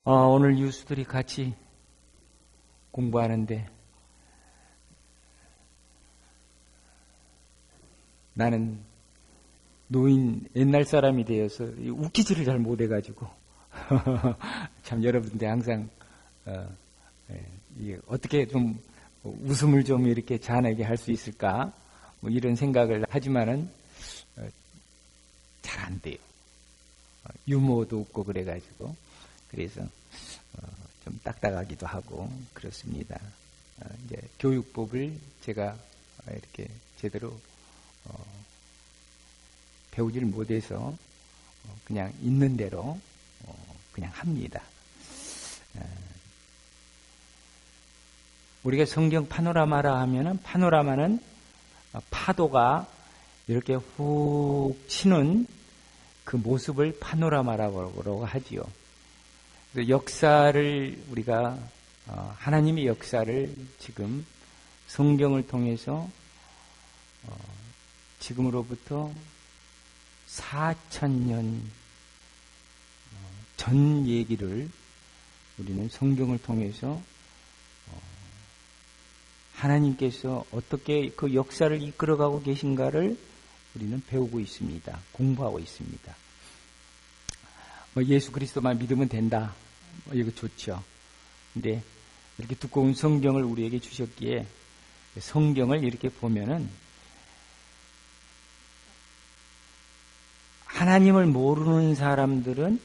오늘 유수들이 같이 공부하는데 나는 노인 옛날 사람이 되어서 웃기지를 잘 못해가지고 참 여러분들 항상 이게 어떻게 좀 웃음을 좀 이렇게 잔하게 할 수 있을까 뭐 이런 생각을 하지만은 잘 안 돼요. 유머도 없고 그래가지고 그래서 좀 딱딱하기도 하고 그렇습니다. 이제 교육법을 제가 이렇게 제대로 배우질 못해서 그냥 있는 대로 그냥 합니다. 우리가 성경 파노라마라 하면은 파노라마는 파도가 이렇게 훅 치는 그 모습을 파노라마라고 하지요. 역사를 우리가 하나님의 역사를 지금 성경을 통해서 지금으로부터 4,000년 전 얘기를 우리는 성경을 통해서 하나님께서 어떻게 그 역사를 이끌어가고 계신가를 우리는 배우고 있습니다. 공부하고 있습니다. 예수 그리스도만 믿으면 된다. 이거 좋죠. 근데 이렇게 두꺼운 성경을 우리에게 주셨기에 성경을 이렇게 보면은 하나님을 모르는 사람들은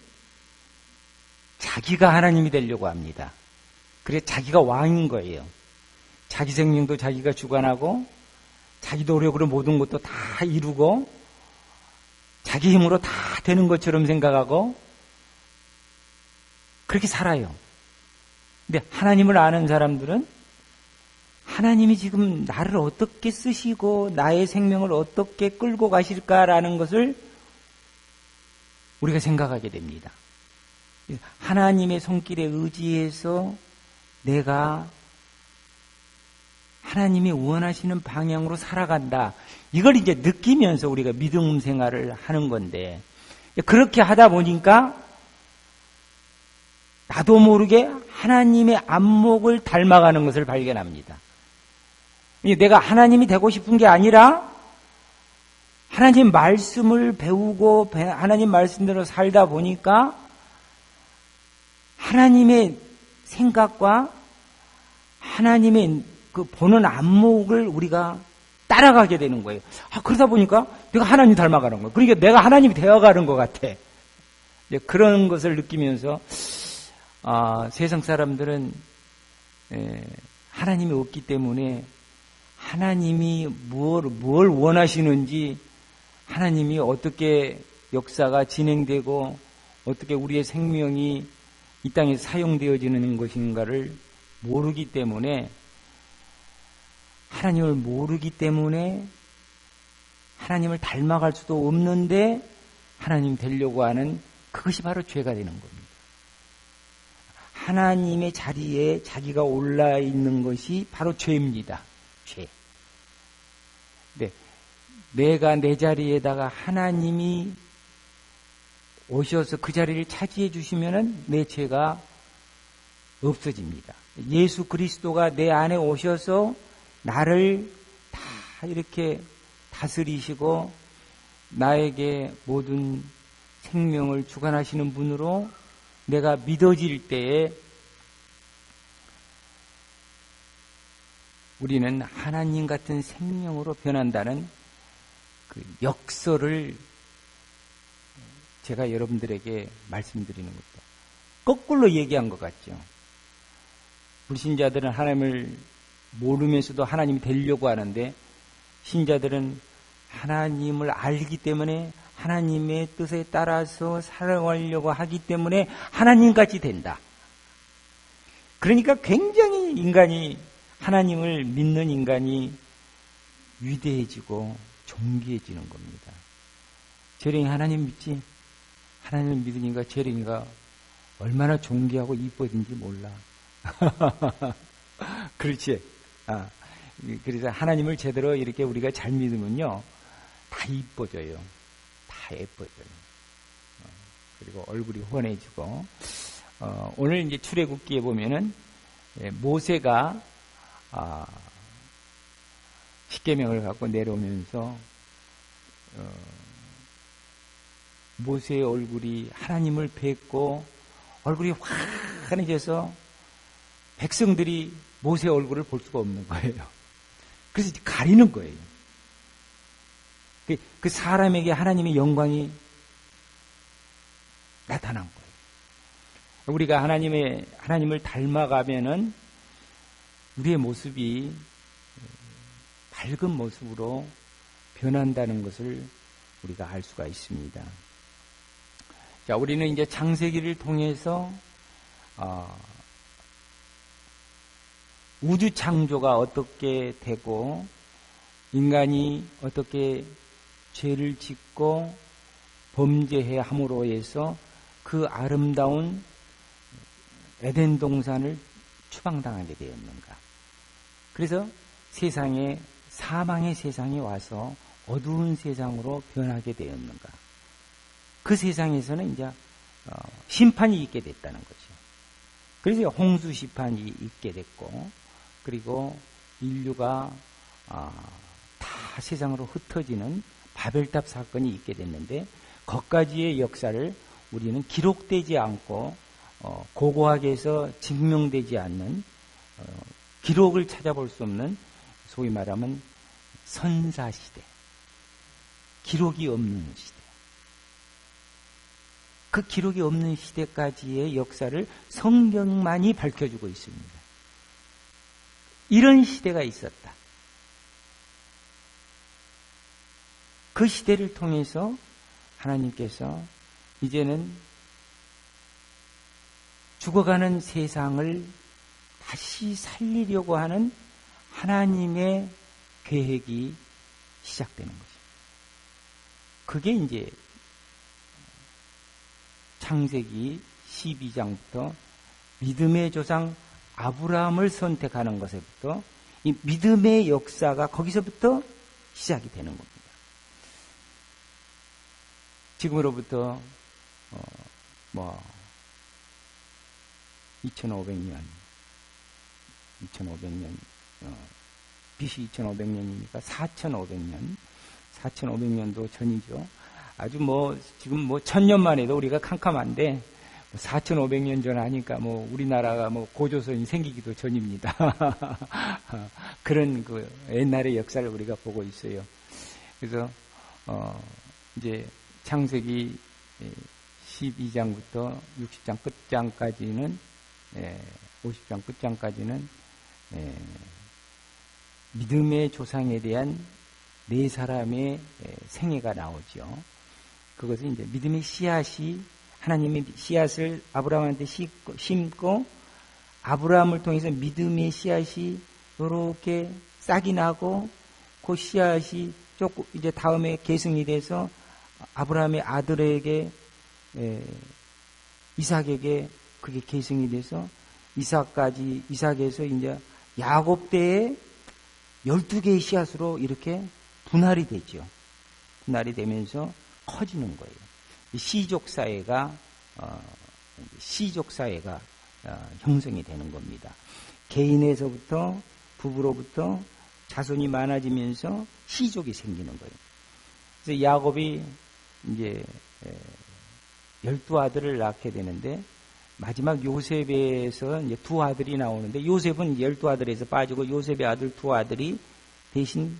자기가 하나님이 되려고 합니다. 그래서 자기가 왕인 거예요. 자기 생명도 자기가 주관하고 자기 노력으로 모든 것도 다 이루고 자기 힘으로 다 되는 것처럼 생각하고 그렇게 살아요. 근데 하나님을 아는 사람들은 하나님이 지금 나를 어떻게 쓰시고 나의 생명을 어떻게 끌고 가실까라는 것을 우리가 생각하게 됩니다. 하나님의 손길에 의지해서 내가 하나님이 원하시는 방향으로 살아간다. 이걸 이제 느끼면서 우리가 믿음 생활을 하는 건데 그렇게 하다 보니까 나도 모르게 하나님의 안목을 닮아가는 것을 발견합니다. 내가 하나님이 되고 싶은 게 아니라 하나님 말씀을 배우고 하나님 말씀대로 살다 보니까 하나님의 생각과 하나님의 그 보는 안목을 우리가 따라가게 되는 거예요. 그러다 보니까 내가 하나님 닮아가는 거예요. 그러니까 내가 하나님이 되어가는 것 같아. 그런 것을 느끼면서 세상 사람들은 하나님이 없기 때문에 하나님이 뭘 원하시는지 하나님이 어떻게 역사가 진행되고 어떻게 우리의 생명이 이 땅에 사용되어지는 것인가를 모르기 때문에 하나님을 모르기 때문에 하나님을 닮아갈 수도 없는데 하나님 되려고 하는 그것이 바로 죄가 되는 겁니다. 하나님의 자리에 자기가 올라 있는 것이 바로 죄입니다. 죄. 네. 내가 내 자리에다가 하나님이 오셔서 그 자리를 차지해 주시면은 내 죄가 없어집니다. 예수 그리스도가 내 안에 오셔서 나를 다 이렇게 다스리시고 나에게 모든 생명을 주관하시는 분으로 내가 믿어질 때에 우리는 하나님 같은 생명으로 변한다는 그 역설을 제가 여러분들에게 말씀드리는 것도 거꾸로 얘기한 것 같죠. 불신자들은 하나님을 모르면서도 하나님이 되려고 하는데 신자들은 하나님을 알기 때문에 하나님의 뜻에 따라서 살아가려고 하기 때문에 하나님같이 된다. 그러니까 굉장히 인간이 하나님을 믿는 인간이 위대해지고 존귀해지는 겁니다. 재령이 하나님 믿지? 하나님을 믿으니까 재령이가 얼마나 존귀하고 이뻐진지 몰라. 그렇지? 그래서 하나님을 제대로 이렇게 우리가 잘 믿으면요, 다 이뻐져요. 다 예뻐져요. 그리고 얼굴이 훤해지고 오늘 이제 출애굽기에 보면은 모세가 십계명을 갖고 내려오면서 모세의 얼굴이 하나님을 뵙고 얼굴이 환해져서 백성들이 모세의 얼굴을 볼 수가 없는 거예요. 그래서 가리는 거예요. 그 사람에게 하나님의 영광이 나타난 거예요. 우리가 하나님을 닮아가면은 우리의 모습이 밝은 모습으로 변한다는 것을 우리가 알 수가 있습니다. 자, 우리는 이제 창세기를 통해서 우주 창조가 어떻게 되고 인간이 어떻게 죄를 짓고 범죄해 함으로 해서 그 아름다운 에덴 동산을 추방당하게 되었는가. 그래서 세상에 사망의 세상에 와서 어두운 세상으로 변하게 되었는가. 그 세상에서는 이제 심판이 있게 됐다는 거죠. 그래서 홍수 심판이 있게 됐고, 그리고 인류가 다 세상으로 흩어지는 바벨탑 사건이 있게 됐는데, 거기까지의 역사를 우리는 기록되지 않고 고고하게 해서 증명되지 않는 기록을 찾아볼 수 없는 소위 말하면 선사시대, 기록이 없는 시대, 그 기록이 없는 시대까지의 역사를 성경만이 밝혀주고 있습니다. 이런 시대가 있었다. 그 시대를 통해서 하나님께서 이제는 죽어가는 세상을 다시 살리려고 하는 하나님의 계획이 시작되는 거죠. 그게 이제 창세기 12장부터 믿음의 조상 아브라함을 선택하는 것에부터 이 믿음의 역사가 거기서부터 시작이 되는 겁니다. 지금으로부터 2500년 BC 2500년이니까 4500년도 전이죠. 아주 지금 1000년만 해도 우리가 캄캄한데 4500년 전 하니까 우리나라가 고조선이 생기기도 전입니다. 그런 그 옛날의 역사를 우리가 보고 있어요. 그래서 이제 창세기 12장부터 60장 끝장까지는 50장 끝장까지는 믿음의 조상에 대한 네 사람의 생애가 나오죠. 그것은 이제 믿음의 씨앗이 하나님의 씨앗을 아브라함한테 심고 아브라함을 통해서 믿음의 씨앗이 이렇게 싹이 나고 그 씨앗이 조금 이제 다음에 계승이 돼서 아브라함의 아들에게 이삭에게 그게 계승이 돼서 이삭에서 이제 야곱 때에 12개의 씨앗으로 이렇게 분할이 되죠. 분할이 되면서 커지는 거예요. 시족사회가 형성이 되는 겁니다. 개인에서부터 부부로부터 자손이 많아지면서 시족이 생기는 거예요. 그래서 야곱이 이제 12아들을 낳게 되는데 마지막 요셉에서 이제 두 아들이 나오는데 요셉은 12아들에서 빠지고 요셉의 아들 두 아들이 대신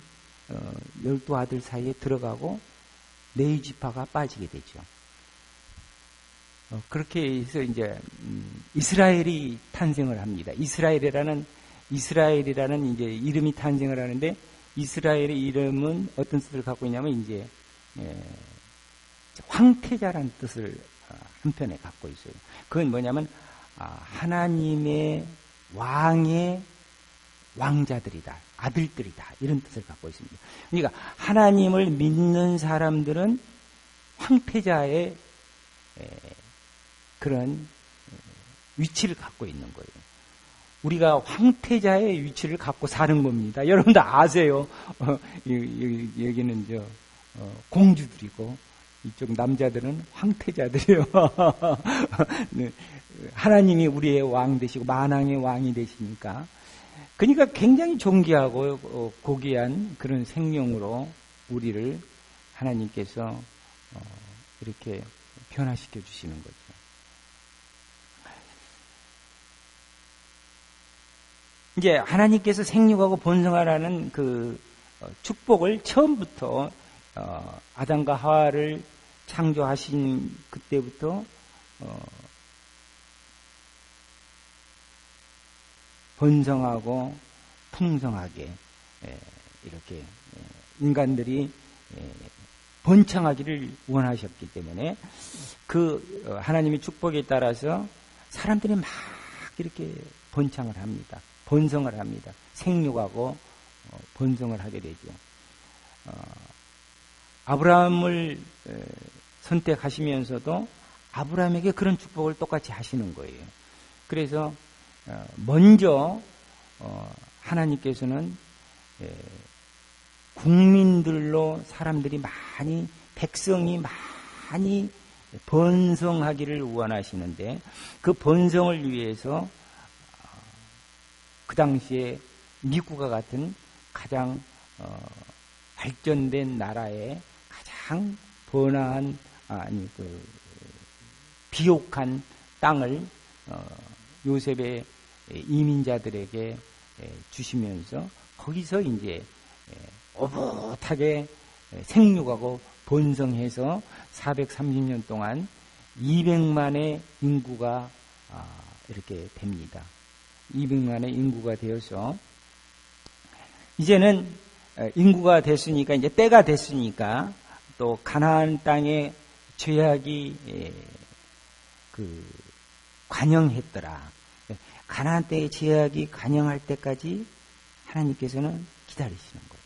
12아들 사이에 들어가고 네 지파가 빠지게 되죠. 그렇게 해서 이제 이스라엘이 탄생을 합니다. 이스라엘이라는 이제 이름이 탄생을 하는데 이스라엘의 이름은 어떤 뜻을 갖고 있냐면 이제 황태자라는 뜻을 한편에 갖고 있어요. 그건 뭐냐면 하나님의 왕의 왕자들이다, 아들들이다 이런 뜻을 갖고 있습니다. 그러니까 하나님을 믿는 사람들은 황태자의 그런 위치를 갖고 있는 거예요. 우리가 황태자의 위치를 갖고 사는 겁니다. 여러분도 아세요. 여기는 공주들이고 이쪽 남자들은 황태자들이요. 하나님이 우리의 왕 되시고 만왕의 왕이 되시니까 그러니까 굉장히 존귀하고 고귀한 그런 생명으로 우리를 하나님께서 이렇게 변화시켜 주시는 거죠. 이제 하나님께서 생육하고 번성하라는 그 축복을 처음부터 아담과 하와를 창조하신 그때부터 번성하고 풍성하게 이렇게 인간들이 번창하기를 원하셨기 때문에 그 하나님의 축복에 따라서 사람들이 막 이렇게 번창을 합니다. 번성을 합니다. 생육하고 번성을 하게 되죠. 아브라함을 선택하시면서도 아브라함에게 그런 축복을 똑같이 하시는 거예요. 그래서 먼저 하나님께서는 국민들로 사람들이 많이 백성이 많이 번성하기를 원하시는데 그 번성을 위해서 그 당시에 미국과 같은 가장 발전된 나라의 가장 번화한 비옥한 땅을 요셉의 이민자들에게 주시면서 거기서 이제 오붓하게 생육하고 번성해서 430년 동안 200만의 인구가 이렇게 됩니다. 200만의 인구가 되어서 이제는 인구가 됐으니까 이제 때가 됐으니까 또 가나안 땅에 죄악이 관영했더라. 가나안 땅의 죄악이 관영할 때까지 하나님께서는 기다리시는 거예요.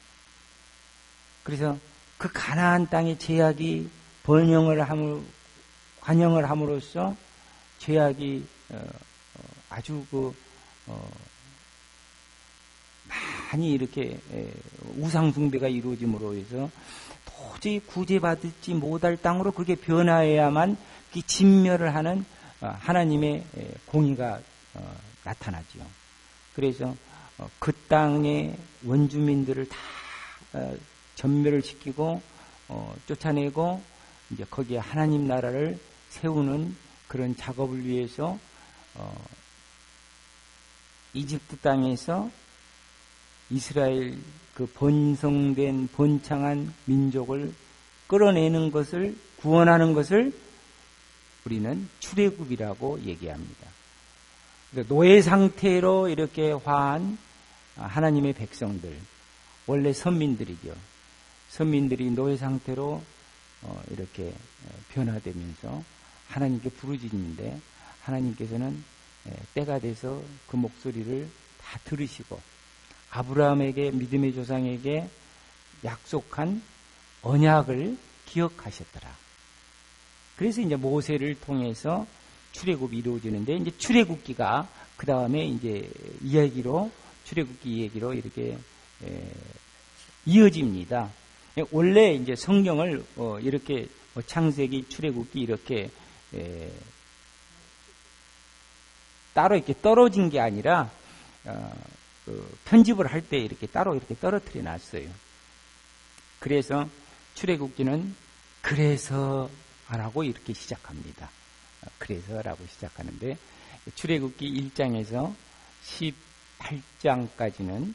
그래서 그 가나안 땅의 죄악이 관영을 함으로써 죄악이 아주 많이 이렇게 우상숭배가 이루어짐으로 해서 도저히 구제받지 못할 땅으로 그게 변화해야만 진멸을 하는 하나님의 공의가 나타나죠. 그래서 그 땅의 원주민들을 다 전멸을 시키고 쫓아내고 이제 거기에 하나님 나라를 세우는 그런 작업을 위해서 이집트 땅에서 이스라엘 그 번성된 번창한 민족을 끌어내는 것을 구원하는 것을 우리는 출애굽이라고 얘기합니다. 그러니까 노예 상태로 이렇게 화한 하나님의 백성들, 원래 선민들이죠. 선민들이 노예 상태로 이렇게 변화되면서 하나님께 부르짖는데 하나님께서는 때가 돼서 그 목소리를 다 들으시고 아브라함에게 믿음의 조상에게 약속한 언약을 기억하셨더라. 그래서 이제 모세를 통해서 출애굽이 이루어지는데 이제 출애굽기가 그 다음에 이제 출애굽기 이야기로 이렇게 이어집니다. 원래 이제 성경을 이렇게 창세기, 출애굽기 이렇게 따로 이렇게 떨어진 게 아니라 편집을 할 때 이렇게 따로 이렇게 떨어뜨려 놨어요. 그래서 출애굽기는 그래서라고 이렇게 시작합니다. 그래서라고 시작하는데 출애굽기 1장에서 18장까지는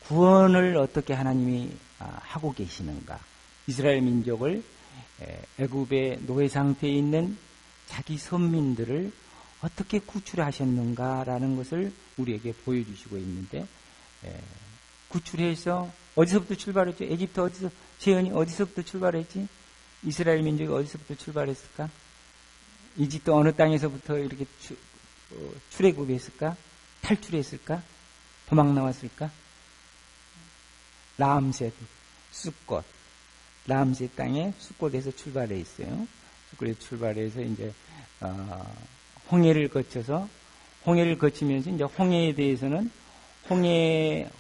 구원을 어떻게 하나님이 하고 계시는가, 이스라엘 민족을 애굽의 노예 상태에 있는 자기 선민들을 어떻게 구출하셨는가라는 것을 우리에게 보여주시고 있는데 구출해서 어디서부터 출발했죠? 에집트 어디서, 재현이 어디서부터 출발했지? 이스라엘 민족이 어디서부터 출발했을까? 이집트 어느 땅에서부터 이렇게 출애굽했을까? 탈출했을까? 도망 나왔을까? 라암셋, 숫꽃, 라암셋 땅에 숫꽃에서 출발해 있어요. 숫꽃에서 출발해서 이제 홍해를 거쳐서 홍해를 거치면서 이제 홍해에 대해서는 홍해의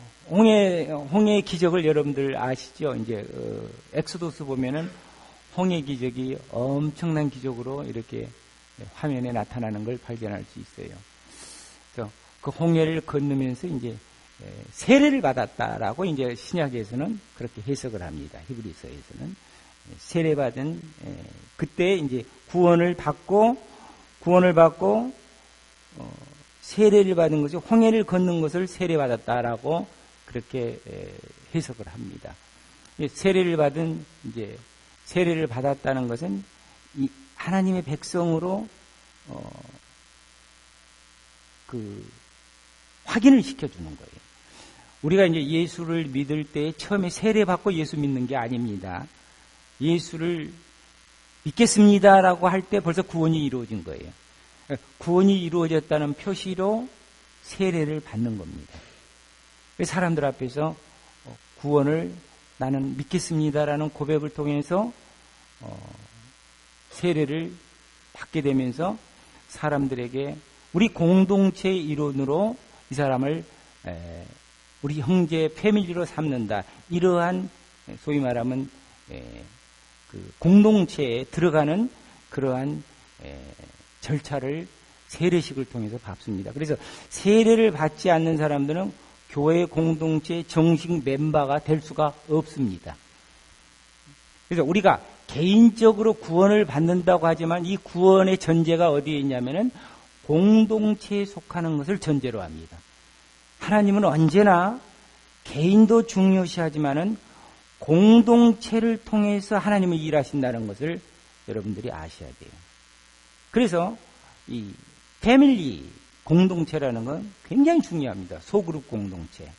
기적을 여러분들 아시죠? 이제 엑소도스 보면은 홍해 기적이 엄청난 기적으로 이렇게 화면에 나타나는 걸 발견할 수 있어요. 그래서 그 홍해를 건너면서 이제 세례를 받았다라고 이제 신약에서는 그렇게 해석을 합니다. 히브리서에서는 세례받은 그때 이제 구원을 받고 세례를 받은 것이 홍해를 걷는 것을 세례받았다라고 그렇게 해석을 합니다. 세례를 받았다는 것은 이 하나님의 백성으로 확인을 시켜주는 거예요. 우리가 이제 예수를 믿을 때 처음에 세례받고 예수 믿는 게 아닙니다. 예수를 믿겠습니다라고 할 때 벌써 구원이 이루어진 거예요. 구원이 이루어졌다는 표시로 세례를 받는 겁니다. 사람들 앞에서 구원을 나는 믿겠습니다라는 고백을 통해서 세례를 받게 되면서 사람들에게 우리 공동체의 일원으로 이 사람을 우리 형제 패밀리로 삼는다. 이러한 소위 말하면 그 공동체에 들어가는 그러한 절차를 세례식을 통해서 밟습니다. 그래서 세례를 받지 않는 사람들은 교회 공동체의 정식 멤버가 될 수가 없습니다. 그래서 우리가 개인적으로 구원을 받는다고 하지만 이 구원의 전제가 어디에 있냐면은 공동체에 속하는 것을 전제로 합니다. 하나님은 언제나 개인도 중요시하지만은 공동체를 통해서 하나님이 일하신다는 것을 여러분들이 아셔야 돼요. 그래서 이 패밀리 공동체라는 건 굉장히 중요합니다. 소그룹 공동체.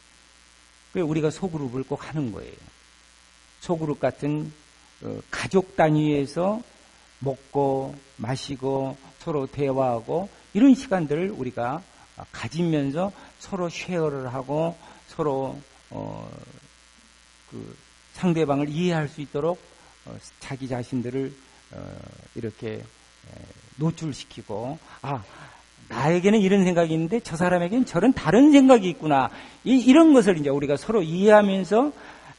그래서 우리가 소그룹을 꼭 하는 거예요. 소그룹 같은 가족 단위에서 먹고 마시고 서로 대화하고 이런 시간들을 우리가 가지면서 서로 쉐어를 하고 서로 그 상대방을 이해할 수 있도록 자기 자신들을 이렇게 노출시키고 나에게는 이런 생각이 있는데 저 사람에게는 저런 다른 생각이 있구나. 이런 것을 이제 우리가 서로 이해하면서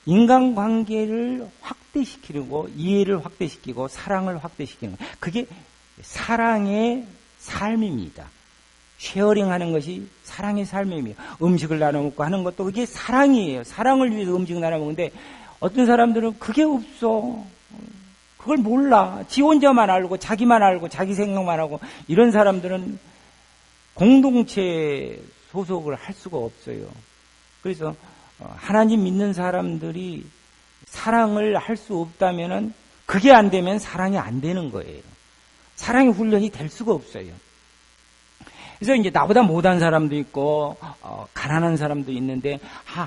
인간관계를 확대시키고 이해를 확대시키고 사랑을 확대시키는 것. 그게 사랑의 삶입니다. 쉐어링하는 것이 사랑의 삶이에요. 음식을 나눠 먹고 하는 것도 그게 사랑이에요. 사랑을 위해서 음식을 나눠 먹는데 어떤 사람들은 그게 없어. 그걸 몰라. 지 혼자만 알고 자기만 알고 자기 생각만 하고 이런 사람들은 공동체 소속을 할 수가 없어요. 그래서 하나님 믿는 사람들이 사랑을 할 수 없다면은 그게 안 되면 사랑이 안 되는 거예요. 사랑의 훈련이 될 수가 없어요. 그래서 이제 나보다 못한 사람도 있고 가난한 사람도 있는데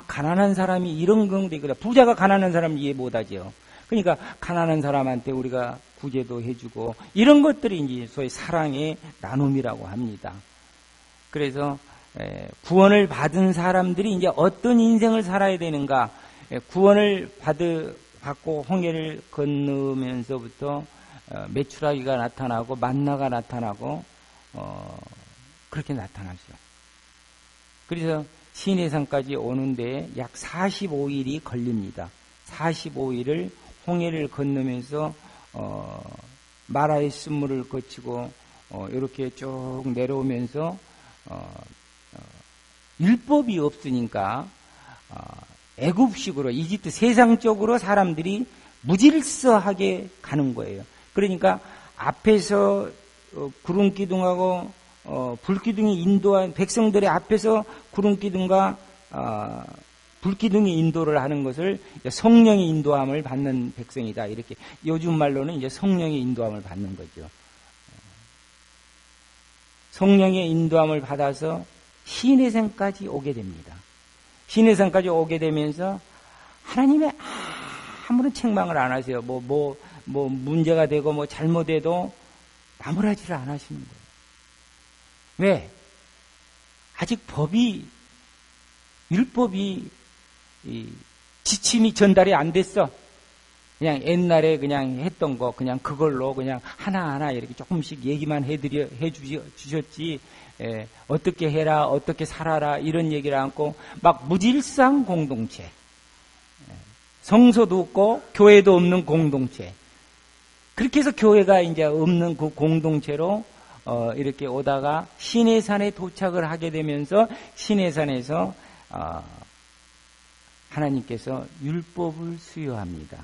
가난한 사람이 이런 경우도 있거든. 부자가 가난한 사람 이해 못하죠. 그러니까 가난한 사람한테 우리가 구제도 해주고 이런 것들이 이제 소위 사랑의 나눔이라고 합니다. 그래서 구원을 받은 사람들이 이제 어떤 인생을 살아야 되는가? 구원을 받고 홍해를 건너면서부터 메추라기가 나타나고 만나가 나타나고 그렇게 나타나죠. 그래서 시내산까지 오는데 약 45일이 걸립니다. 45일을 홍해를 건너면서 마라의 쓴물을 거치고 이렇게 쭉 내려오면서 율법이 없으니까 애굽식으로 이집트 세상적으로 사람들이 무질서하게 가는 거예요. 그러니까 앞에서 구름기둥하고 불기둥이 인도한 백성들의 앞에서 구름기둥과 불기둥이 인도를 하는 것을 성령의 인도함을 받는 백성이다. 이렇게 요즘 말로는 이제 성령의 인도함을 받는 거죠. 성령의 인도함을 받아서 시내산까지 오게 됩니다. 시내산까지 오게 되면서 하나님의 아무런 책망을 안 하세요. 뭐 문제가 되고 뭐 잘못해도 나무라지를 안 하시는 거예요. 왜? 아직 율법이 지침이 전달이 안 됐어. 그냥 옛날에 그냥 했던 거 그냥 그걸로 그냥 하나하나 이렇게 조금씩 얘기만 해주셨지. 어떻게 해라, 어떻게 살아라 이런 얘기를 않고 막 무질서한 공동체. 성소도 없고 교회도 없는 공동체. 그렇게 해서 교회가 이제 없는 그 공동체로 이렇게 오다가 시내산에 도착을 하게 되면서 시내산에서 하나님께서 율법을 수여합니다.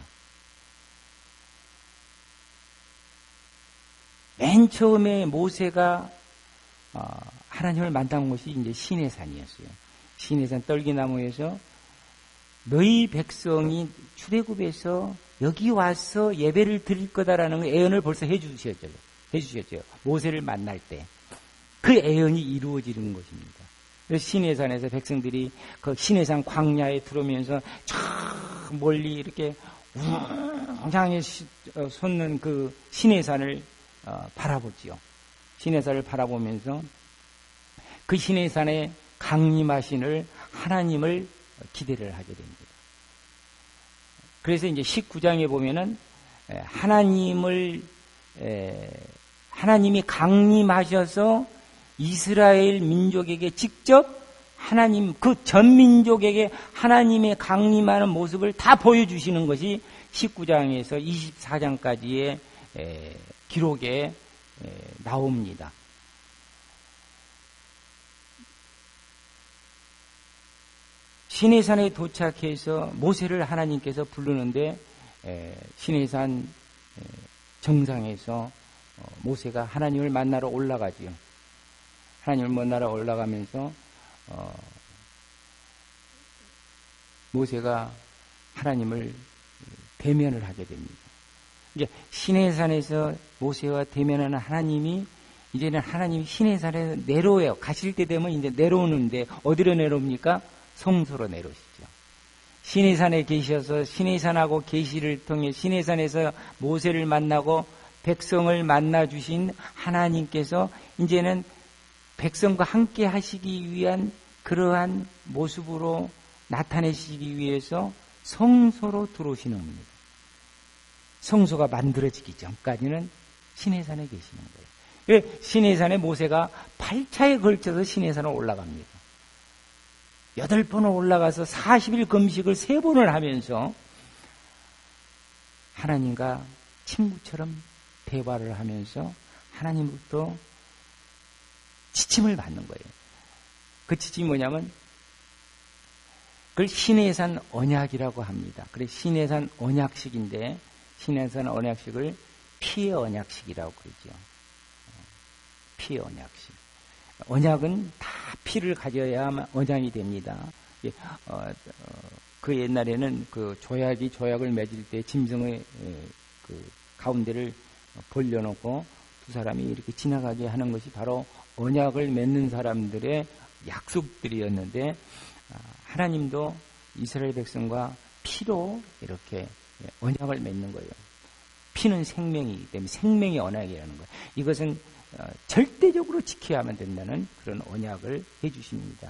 맨 처음에 모세가 하나님을 만난 곳이 이제 시내산이었어요. 시내산 떨기나무에서 너희 백성이 출애굽에서 여기 와서 예배를 드릴 거다라는 예언을 벌써 해주셨죠. 모세를 만날 때 그 예언이 이루어지는 것입니다. 그래서 시내산에서 백성들이 그 시내산 광야에 들어오면서 저 멀리 이렇게 웅장하게 솟는 그 시내산을 바라보지요. 시내산을 바라보면서 그 시내산에 강림하시는 하나님을 기대를 하게 됩니다. 그래서 이제 19장에 보면은 하나님이 강림하셔서 이스라엘 민족에게 직접 하나님, 그 전 민족에게 하나님의 강림하는 모습을 다 보여주시는 것이 19장에서 24장까지의 기록에 나옵니다. 시내산에 도착해서 모세를 하나님께서 부르는데 시내산 정상에서 모세가 하나님을 만나러 올라가지요. 하나님을 만나러 올라가면서 모세가 하나님을 대면을 하게 됩니다. 이제 시내산에서 모세와 대면하는 하나님이 이제는 하나님이 시내산에서 내려와요. 가실 때 되면 이제 내려오는데 어디로 내려옵니까? 성소로 내려오시죠. 시내산에 계셔서 시내산하고 계시를 통해 시내산에서 모세를 만나고 백성을 만나 주신 하나님께서 이제는 백성과 함께 하시기 위한 그러한 모습으로 나타내시기 위해서 성소로 들어오시는 겁니다. 성소가 만들어지기 전까지는 시내산에 계시는 거예요. 시내산에 모세가 8차에 걸쳐서 시내산을 올라갑니다. 8번을 올라가서 40일 금식을 3번을 하면서 하나님과 친구처럼 대화를 하면서 하나님부터 지침을 받는 거예요. 그 지침이 뭐냐면 그걸 시내산 언약이라고 합니다. 그래서 시내산 언약식인데 시내산 언약식을 피의 언약식이라고 그러죠. 피의 언약식. 언약은 다 피를 가져야 언약이 됩니다. 그 옛날에는 그 조약을 맺을 때 짐승의 그 가운데를 벌려놓고 두 사람이 이렇게 지나가게 하는 것이 바로 언약을 맺는 사람들의 약속들이었는데 하나님도 이스라엘 백성과 피로 이렇게 언약을 맺는 거예요. 피는 생명이기 때문에 생명의 언약이라는 거예요. 이것은 절대적으로 지켜야만 된다는 그런 언약을 해주십니다.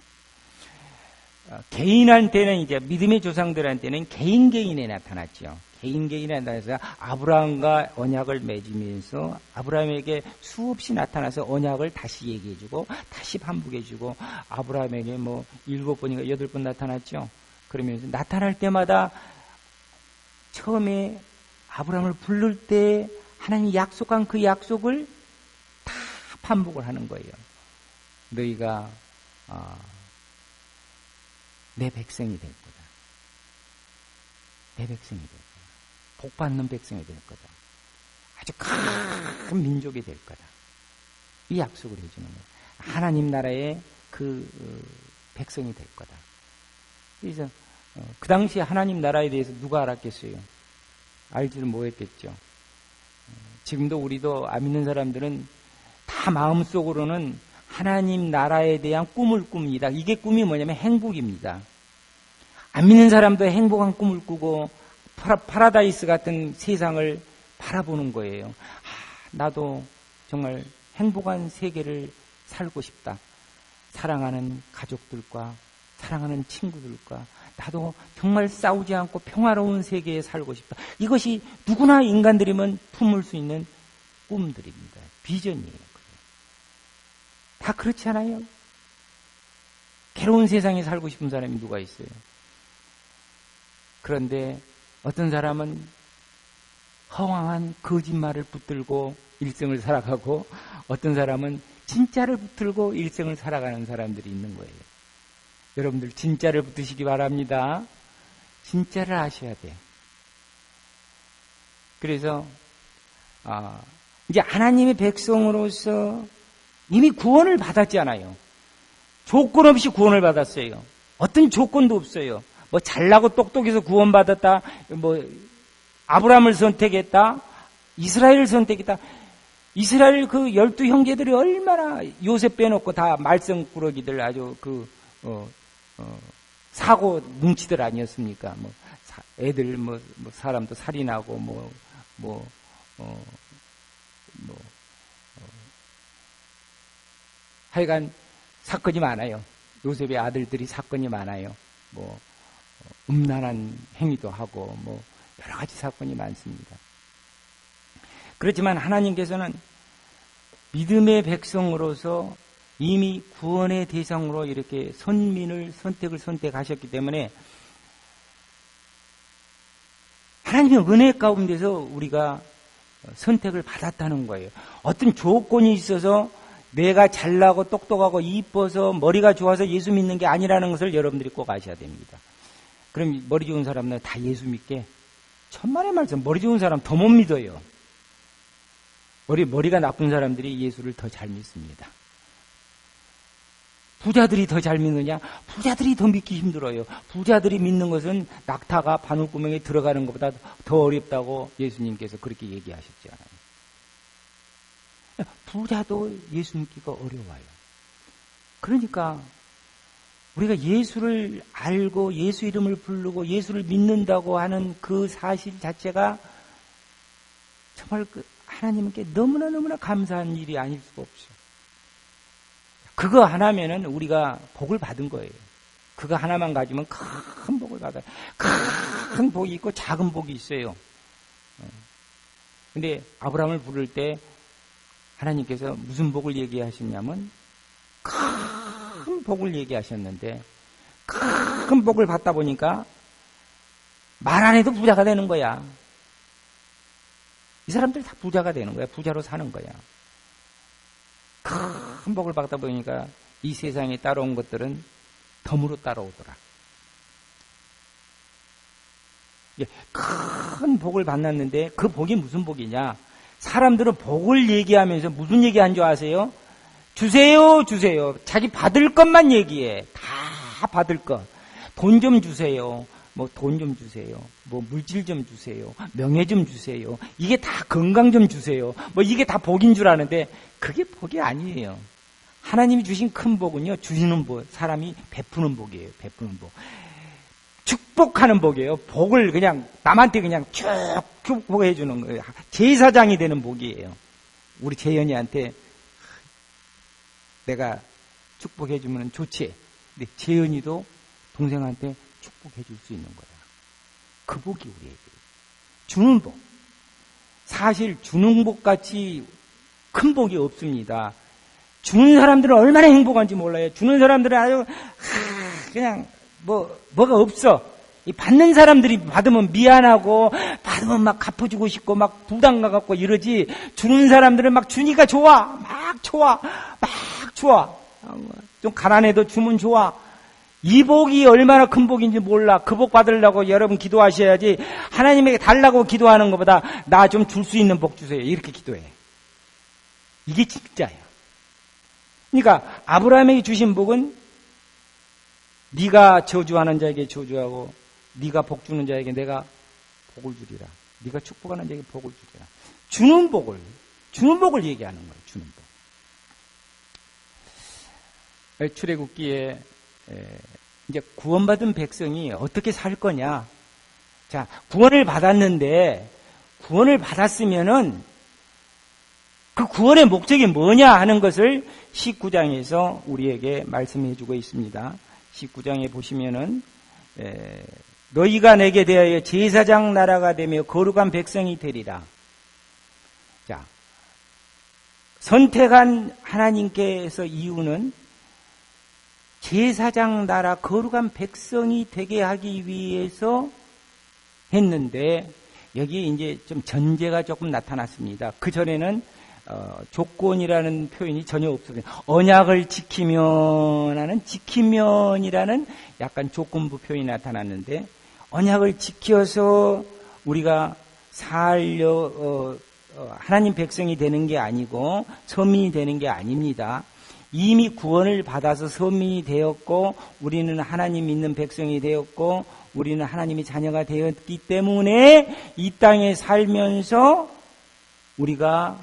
개인한테는 이제 믿음의 조상들한테는 개인에 나타났죠. 개인에 나타나서 아브라함과 언약을 맺으면서 아브라함에게 수없이 나타나서 언약을 다시 얘기해주고 다시 반복해주고 아브라함에게 뭐 7번인가 8번 나타났죠. 그러면서 나타날 때마다 처음에 아브라함을 부를 때 하나님이 약속한 그 약속을 다 반복을 하는 거예요. 너희가 내 백성이 될 거다. 내 백성이 될 거다. 복받는 백성이 될 거다. 아주 큰 민족이 될 거다. 이 약속을 해주는 거예요. 하나님 나라의 그 백성이 될 거다. 그래서 그 당시에 하나님 나라에 대해서 누가 알았겠어요? 알지를 못했겠죠. 지금도 우리도 안 믿는 사람들은 다 마음속으로는 하나님 나라에 대한 꿈을 꿉니다. 이게 꿈이 뭐냐면 행복입니다. 안 믿는 사람도 행복한 꿈을 꾸고 파라다이스 같은 세상을 바라보는 거예요. 나도 정말 행복한 세계를 살고 싶다. 사랑하는 가족들과 사랑하는 친구들과 나도 정말 싸우지 않고 평화로운 세계에 살고 싶다. 이것이 누구나 인간들이면 품을 수 있는 꿈들입니다. 비전이에요. 다 그렇지 않아요? 괴로운 세상에 살고 싶은 사람이 누가 있어요? 그런데 어떤 사람은 허황한 거짓말을 붙들고 일생을 살아가고 어떤 사람은 진짜를 붙들고 일생을 살아가는 사람들이 있는 거예요. 여러분들 진짜를 붙드시기 바랍니다. 진짜를 아셔야 돼. 그래서 이제 하나님의 백성으로서 이미 구원을 받았잖아요. 조건 없이 구원을 받았어요. 어떤 조건도 없어요. 뭐 잘나고 똑똑해서 구원받았다. 뭐 아브라함을 선택했다. 이스라엘을 선택했다. 이스라엘 그 12 형제들이 얼마나 요셉 빼놓고 다 말썽꾸러기들 아주 사고 뭉치들 아니었습니까? 뭐 애들 뭐 사람도 살인하고 하여간 사건이 많아요. 요셉의 아들들이 사건이 많아요. 뭐 음란한 행위도 하고 뭐 여러 가지 사건이 많습니다. 그렇지만 하나님께서는 믿음의 백성으로서 이미 구원의 대상으로 이렇게 선민을 선택하셨기 때문에 하나님의 은혜 가운데서 우리가 선택을 받았다는 거예요. 어떤 조건이 있어서 내가 잘나고 똑똑하고 이뻐서 머리가 좋아서 예수 믿는 게 아니라는 것을 여러분들이 꼭 아셔야 됩니다. 그럼 머리 좋은 사람들 다 예수 믿게? 천만의 말씀, 머리 좋은 사람 더 못 믿어요. 머리가 나쁜 사람들이 예수를 더 잘 믿습니다. 부자들이 더 잘 믿느냐? 부자들이 더 믿기 힘들어요. 부자들이 믿는 것은 낙타가 바늘구멍에 들어가는 것보다 더 어렵다고 예수님께서 그렇게 얘기하셨잖아요. 부자도 예수 믿기가 어려워요. 그러니까 우리가 예수를 알고 예수 이름을 부르고 예수를 믿는다고 하는 그 사실 자체가 정말 하나님께 너무나 감사한 일이 아닐 수가 없어요. 그거 하나면은 우리가 복을 받은 거예요. 그거 하나만 가지면 큰 복을 받아요. 큰 복이 있고 작은 복이 있어요. 근데 아브라함을 부를 때 하나님께서 무슨 복을 얘기하셨냐면 큰 복을 얘기하셨는데 큰 복을 받다 보니까 말 안 해도 부자가 되는 거야. 이 사람들 다 부자가 되는 거야. 부자로 사는 거야. 큰 복을 받다 보니까 이 세상에 따라온 것들은 덤으로 따라오더라. 큰 복을 받았는데 그 복이 무슨 복이냐? 사람들은 복을 얘기하면서 무슨 얘기한 줄 아세요? 주세요, 주세요. 자기 받을 것만 얘기해. 다 받을 것. 돈 좀 주세요. 뭐 돈 좀 주세요. 뭐 물질 좀 주세요. 명예 좀 주세요. 이게 다 건강 좀 주세요. 뭐 이게 다 복인 줄 아는데 그게 복이 아니에요. 하나님이 주신 큰 복은요, 주시는 복, 사람이 베푸는 복이에요. 베푸는 복. 축복하는 복이에요. 복을 그냥 남한테 그냥 쭉 축복해 주는 거예요. 제사장이 되는 복이에요. 우리 재현이한테 내가 축복해 주면 좋지. 근데 재현이도 동생한테 축복해 줄 수 있는 거야. 그 복이 우리에게. 주는 복. 사실 주는 복같이 큰 복이 없습니다. 주는 사람들은 얼마나 행복한지 몰라요. 주는 사람들은 아주 그냥 뭐가 없어. 이 받는 사람들이 받으면 미안하고 받으면 막 갚아주고 싶고 막 부담 가갖고 이러지. 주는 사람들은 막 주니까 좋아. 막 좋아. 막 좋아. 좀 가난해도 주면 좋아. 이 복이 얼마나 큰 복인지 몰라. 그 복 받으려고 여러분 기도하셔야지. 하나님에게 달라고 기도하는 것보다 나 좀 줄 수 있는 복 주세요. 이렇게 기도해. 이게 진짜예요. 그러니까 아브라함에게 주신 복은 네가 저주하는 자에게 저주하고 네가 복 주는 자에게 내가 복을 주리라. 네가 축복하는 자에게 복을 주리라. 주는 복을 얘기하는 거예요. 주는 복. 출애굽기에 이제 구원받은 백성이 어떻게 살 거냐? 자, 구원을 받았는데 구원을 받았으면은 그 구원의 목적이 뭐냐 하는 것을 19장에서 우리에게 말씀해 주고 있습니다. 19장에 보시면은 너희가 내게 대하여 제사장 나라가 되며 거룩한 백성이 되리라. 자, 선택한 하나님께서 이유는 제사장 나라 거룩한 백성이 되게 하기 위해서 했는데 여기에 이제 좀 전제가 조금 나타났습니다. 그 전에는 조건이라는 표현이 전혀 없어요. 언약을 지키면 하는 지키면이라는 약간 조건부 표현이 나타났는데, 언약을 지켜서 우리가 하나님 백성이 되는 게 아니고 서민이 되는 게 아닙니다. 이미 구원을 받아서 서민이 되었고, 우리는 하나님 믿는 백성이 되었고, 우리는 하나님의 자녀가 되었기 때문에 이 땅에 살면서 우리가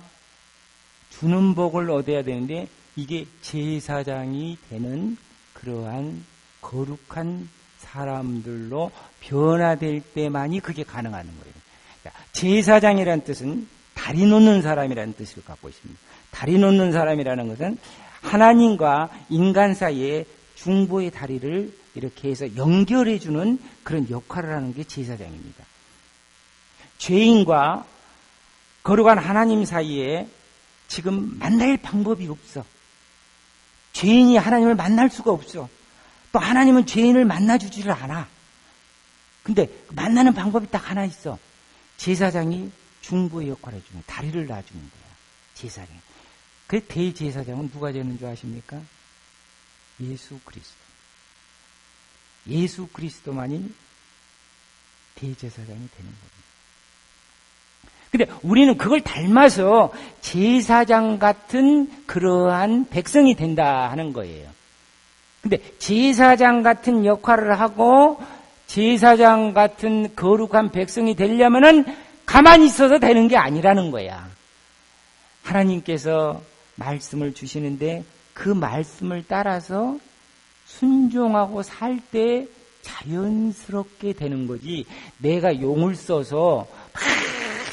주는 복을 얻어야 되는데, 이게 제사장이 되는 그러한 거룩한 사람들로 변화될 때만이 그게 가능한 거예요. 제사장이라는 뜻은 다리 놓는 사람이라는 뜻을 갖고 있습니다. 다리 놓는 사람이라는 것은 하나님과 인간 사이에 중보의 다리를 이렇게 해서 연결해주는 그런 역할을 하는 게 제사장입니다. 죄인과 거룩한 하나님 사이에 지금 만날 방법이 없어. 죄인이 하나님을 만날 수가 없어. 또 하나님은 죄인을 만나주지를 않아. 근데 만나는 방법이 딱 하나 있어. 제사장이 중보의 역할을 해주는, 다리를 놔주는 거야. 제사장이. 그 대제사장은 누가 되는 줄 아십니까? 예수 그리스도. 예수 그리스도만이 대제사장이 되는 겁니다. 근데 우리는 그걸 닮아서 제사장 같은 그러한 백성이 된다 하는 거예요. 근데 제사장 같은 역할을 하고 제사장 같은 거룩한 백성이 되려면은 가만히 있어서 되는 게 아니라는 거야. 하나님께서 말씀을 주시는데 그 말씀을 따라서 순종하고 살 때 자연스럽게 되는 거지. 내가 용을 써서 막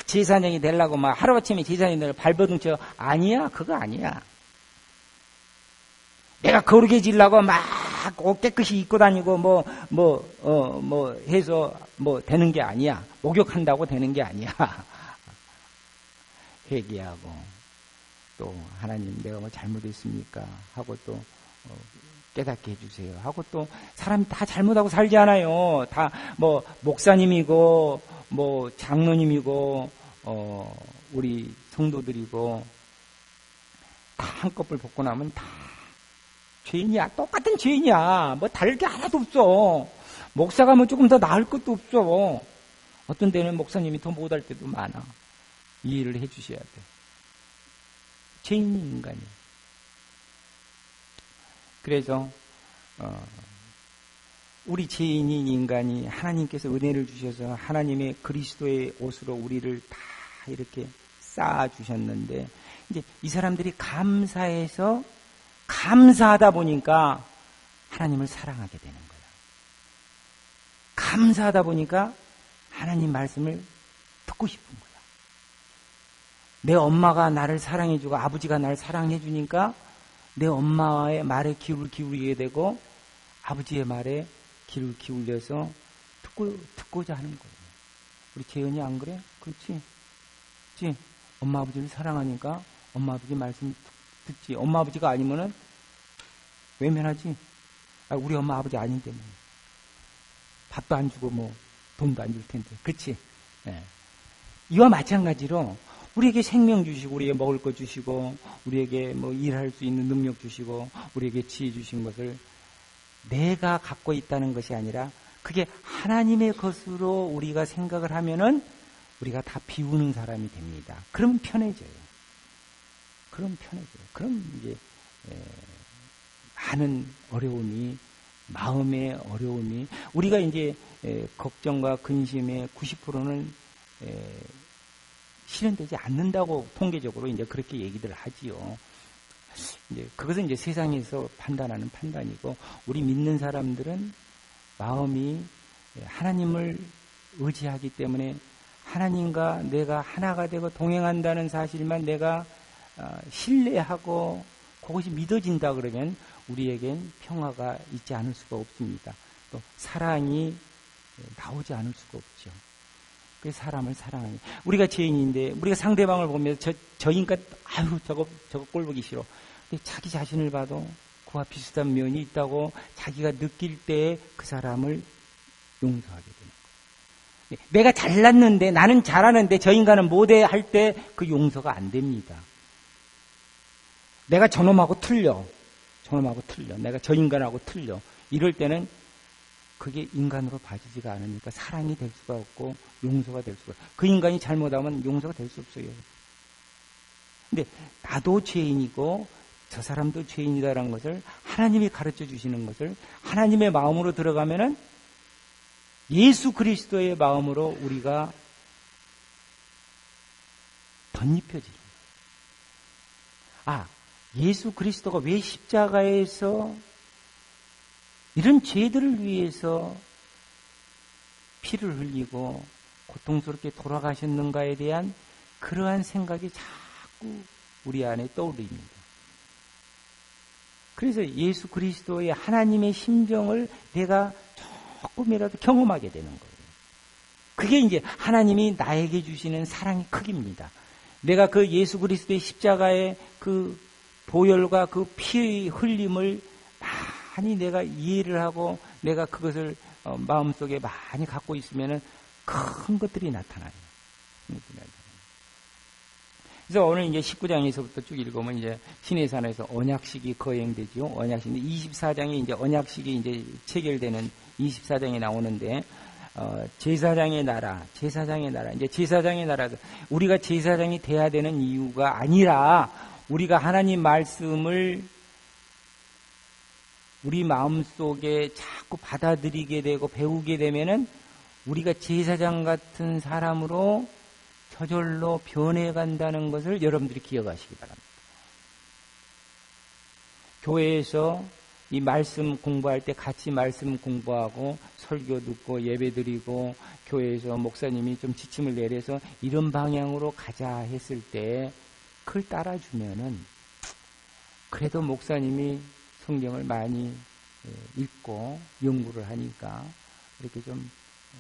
제사장이 되려고 막 하루아침에 제사장이 되려고 발버둥쳐. 아니야, 그거 아니야. 내가 거룩해지려고 막 옷 깨끗이 입고 다니고 해서 되는 게 아니야. 목욕한다고 되는 게 아니야. 회개하고 또 하나님 내가 뭐 잘못했습니까 하고 또 깨닫게 해주세요 하고, 또 사람이 다 잘못하고 살지 않아요. 다 목사님이고 장로님이고 우리 성도들이고 다 한꺼풀 벗고 나면 다 죄인이야. 똑같은 죄인이야. 다를 게 하나도 없어. 목사가 조금 더 나을 것도 없어. 어떤 데는 목사님이 더 못할 때도 많아. 이해를 해 주셔야 돼. 죄인이 인간이야. 그래서 우리 죄인인 인간이 하나님께서 은혜를 주셔서 하나님의 그리스도의 옷으로 우리를 다 이렇게 쌓아 주셨는데, 이제 이 사람들이 감사하다 보니까 하나님을 사랑하게 되는 거야. 감사하다 보니까 하나님 말씀을 듣고 싶은 거야. 내 엄마가 나를 사랑해주고 아버지가 나를 사랑해주니까 내 엄마의 말에 귀를 기울이게 되고 아버지의 말에 귀를 기울여서 듣고자 하는 거예요. 우리 재현이 안 그래? 그렇지? 엄마 아버지를 사랑하니까 엄마 아버지 말씀 듣지. 엄마 아버지가 아니면은 외면하지. 우리 엄마 아버지 아닌데 밥도 안 주고 돈도 안 줄 텐데. 그렇지? 네. 이와 마찬가지로 우리에게 생명 주시고 우리에게 먹을 것 주시고 우리에게 일할 수 있는 능력 주시고 우리에게 지혜 주신 것을 내가 갖고 있다는 것이 아니라 그게 하나님의 것으로 우리가 생각을 하면은 우리가 다 비우는 사람이 됩니다. 그러면 편해져요. 그럼 이제 많은 어려움이, 마음의 어려움이, 우리가 이제 걱정과 근심의 90%는 실현되지 않는다고 통계적으로 이제 그렇게 얘기들 하지요. 이제 그것은 이제 세상에서 판단하는 판단이고, 우리 믿는 사람들은 마음이 하나님을 의지하기 때문에 하나님과 내가 하나가 되고 동행한다는 사실만 내가 신뢰하고 그것이 믿어진다 그러면 우리에겐 평화가 있지 않을 수가 없습니다. 또 사랑이 나오지 않을 수가 없죠. 그 사람을 사랑하니, 우리가 죄인인데 우리가 상대방을 보면서 저 인간 저거 꼴보기 싫어. 근데 자기 자신을 봐도 그와 비슷한 면이 있다고 자기가 느낄 때 그 사람을 용서하게 되는 거예요. 내가 잘났는데 나는 잘하는데 저 인간은 못해 할 때 그 용서가 안 됩니다. 내가 저놈하고 틀려. 내가 저 인간하고 틀려. 이럴 때는 그게 인간으로 봐지지가 않으니까 사랑이 될 수가 없고 용서가 될 수가 없고, 그 인간이 잘못하면 용서가 될 수 없어요. 근데 나도 죄인이고 저 사람도 죄인이다라는 것을 하나님이 가르쳐 주시는 것을 하나님의 마음으로 들어가면은 예수 그리스도의 마음으로 우리가 덧입혀지는 거예요. 예수 그리스도가 왜 십자가에서 이런 죄들을 위해서 피를 흘리고 고통스럽게 돌아가셨는가에 대한 그러한 생각이 자꾸 우리 안에 떠오릅니다. 그래서 예수 그리스도의 하나님의 심정을 내가 조금이라도 경험하게 되는 거예요. 그게 이제 하나님이 나에게 주시는 사랑의 크기입니다. 내가 그 예수 그리스도의 십자가의 그 보혈과 그 피 흘림을 많이 내가 이해를 하고 내가 그것을 마음속에 많이 갖고 있으면은 큰 것들이 나타나요. 그래서 오늘 이제 19장에서부터 쭉 읽으면 이제 시내산에서 언약식이 거행되죠. 언약식. 24장에 이제 언약식이 이제 체결되는 24장이 나오는데, 제사장의 나라. 이제 제사장의 나라. 우리가 제사장이 돼야 되는 이유가 아니라 우리가 하나님 말씀을 우리 마음속에 자꾸 받아들이게 되고 배우게 되면은 우리가 제사장 같은 사람으로 저절로 변해간다는 것을 여러분들이 기억하시기 바랍니다. 교회에서 이 말씀 공부할 때 같이 말씀 공부하고 설교 듣고 예배 드리고 교회에서 목사님이 좀 지침을 내려서 이런 방향으로 가자 했을 때 그걸 따라주면은 그래도 목사님이 성경을 많이 읽고 연구를 하니까 이렇게 좀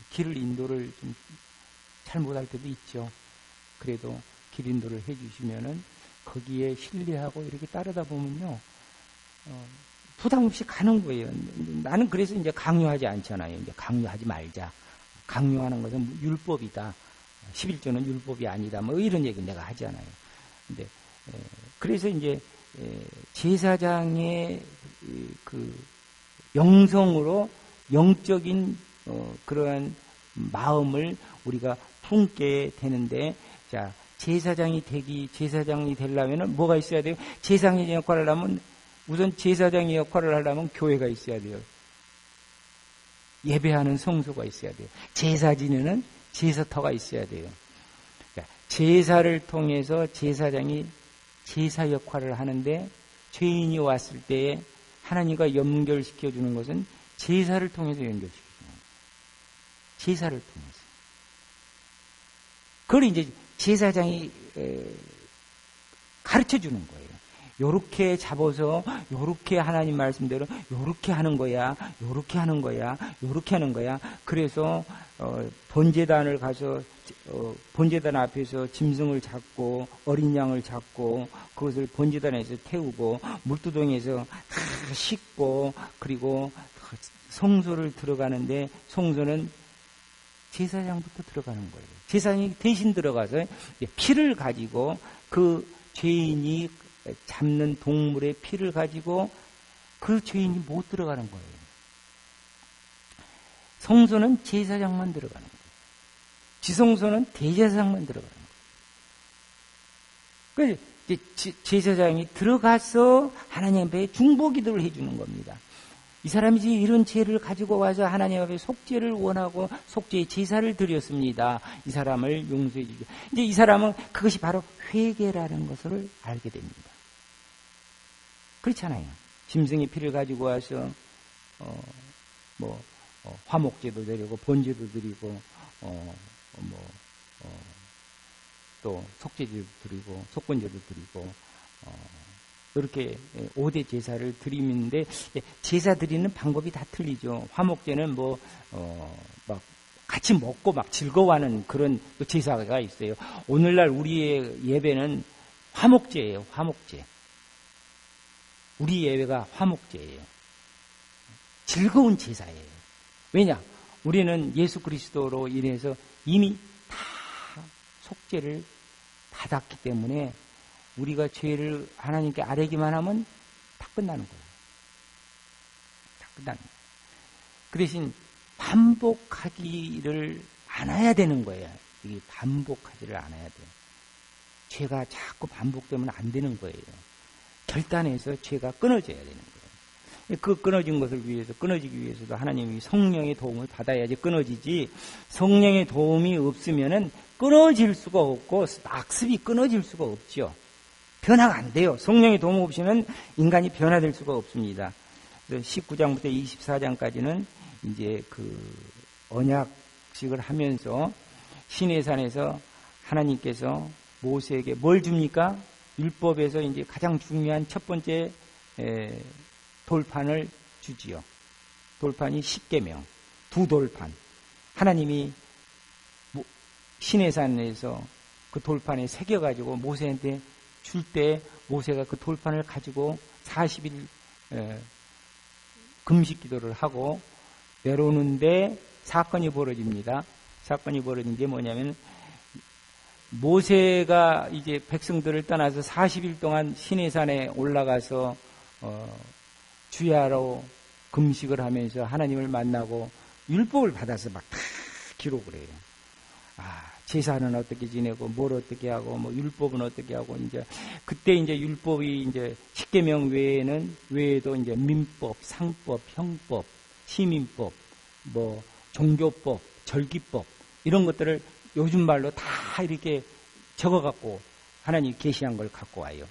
길 인도를 좀 잘못할 때도 있죠. 그래도 길 인도를 해주시면은 거기에 신뢰하고 이렇게 따르다 보면요, 부담 없이 가는 거예요. 나는 그래서 이제 강요하지 않잖아요. 이제 강요하지 말자. 강요하는 것은 율법이다. 11조는 율법이 아니다. 뭐 이런 얘기 내가 하잖아요. 근데 그래서 이제 제사장의 그 영성으로 영적인 그러한 마음을 우리가 품게 되는데, 자, 제사장이 되려면 뭐가 있어야 돼요? 제사장의 역할을 하려면 우선 제사장의 역할을 하려면 교회가 있어야 돼요. 예배하는 성소가 있어야 돼요. 제사 지내는 제사터가 있어야 돼요. 자, 제사를 통해서 제사장이 제사 역할을 하는데, 죄인이 왔을 때에 하나님과 연결시켜 주는 것은 제사를 통해서 연결시켜 주는 거예요. 제사를 통해서. 그걸 이제 제사장이 가르쳐 주는 거예요. 요렇게 잡아서 요렇게 하나님 말씀대로 요렇게 하는 거야. 요렇게 하는 거야. 요렇게 하는 거야. 그래서 번제단을 가서 번제단 앞에서 짐승을 잡고 어린 양을 잡고 그것을 번제단에서 태우고 물두덩이에서 다 씻고 그리고 성소를 들어가는데, 성소는 제사장부터 들어가는 거예요. 제사장이 대신 들어가서 피를 가지고 그 죄인이 잡는 동물의 피를 가지고 그 죄인이 못 들어가는 거예요. 성소는 제사장만 들어가는 거예요. 지성소는 대제사장만 들어가는 거예요. 그래서 제사장이 들어가서 하나님 앞에 중보기도를 해주는 겁니다. 이 사람이 이런 죄를 가지고 와서 하나님 앞에 속죄를 원하고 속죄의 제사를 드렸습니다. 이 사람을 용서해 주시고, 이제 이 사람은 그것이 바로 회개라는 것을 알게 됩니다. 그렇잖아요. 짐승의 피를 가지고 와서 화목제도 드리고 번제도 드리고 또 속죄제도 드리고 속건제도 드리고 이렇게 5대 제사를 드리는데, 제사 드리는 방법이 다 틀리죠. 화목제는 막 같이 먹고 막 즐거워하는 그런 제사가 있어요. 오늘날 우리의 예배는 화목제예요. 화목제. 우리 예배가 화목제예요. 즐거운 제사예요. 왜냐? 우리는 예수 그리스도로 인해서 이미 다 속죄를 받았기 때문에 우리가 죄를 하나님께 아뢰기만 하면 다 끝나는 거예요. 다 끝나는 거예요. 그 대신 반복하기를 않아야 되는 거예요. 이게 반복하지를 않아야 돼요. 죄가 자꾸 반복되면 안 되는 거예요. 결단해서 죄가 끊어져야 되는 거예요. 그 끊어진 것을 위해서, 끊어지기 위해서도 하나님이 성령의 도움을 받아야지 끊어지지, 성령의 도움이 없으면은 끊어질 수가 없고, 악습이 끊어질 수가 없죠. 변화가 안 돼요. 성령의 도움 없이는 인간이 변화될 수가 없습니다. 19장부터 24장까지는 이제 그 언약식을 하면서 시내산에서 하나님께서 모세에게 뭘 줍니까? 율법에서 이제 가장 중요한 첫 번째 돌판을 주지요. 돌판이 십계명, 두 돌판. 하나님이 시내산에서 그 돌판에 새겨가지고 모세한테 줄 때 모세가 그 돌판을 가지고 40일 금식 기도를 하고 내려오는데 사건이 벌어집니다. 사건이 벌어진 게 뭐냐면 모세가 이제 백성들을 떠나서 40일 동안 시내산에 올라가서 주야로 금식을 하면서 하나님을 만나고 율법을 받아서 막 다 기록을 해요. 제사는 어떻게 지내고 뭘 어떻게 하고 뭐 율법은 어떻게 하고 이제 그때 이제 율법이 이제 십계명 외에도 이제 민법, 상법, 형법, 시민법, 뭐 종교법, 절기법 이런 것들을 요즘 말로 다 이렇게 적어갖고 하나님이 계시한 걸 갖고 와요.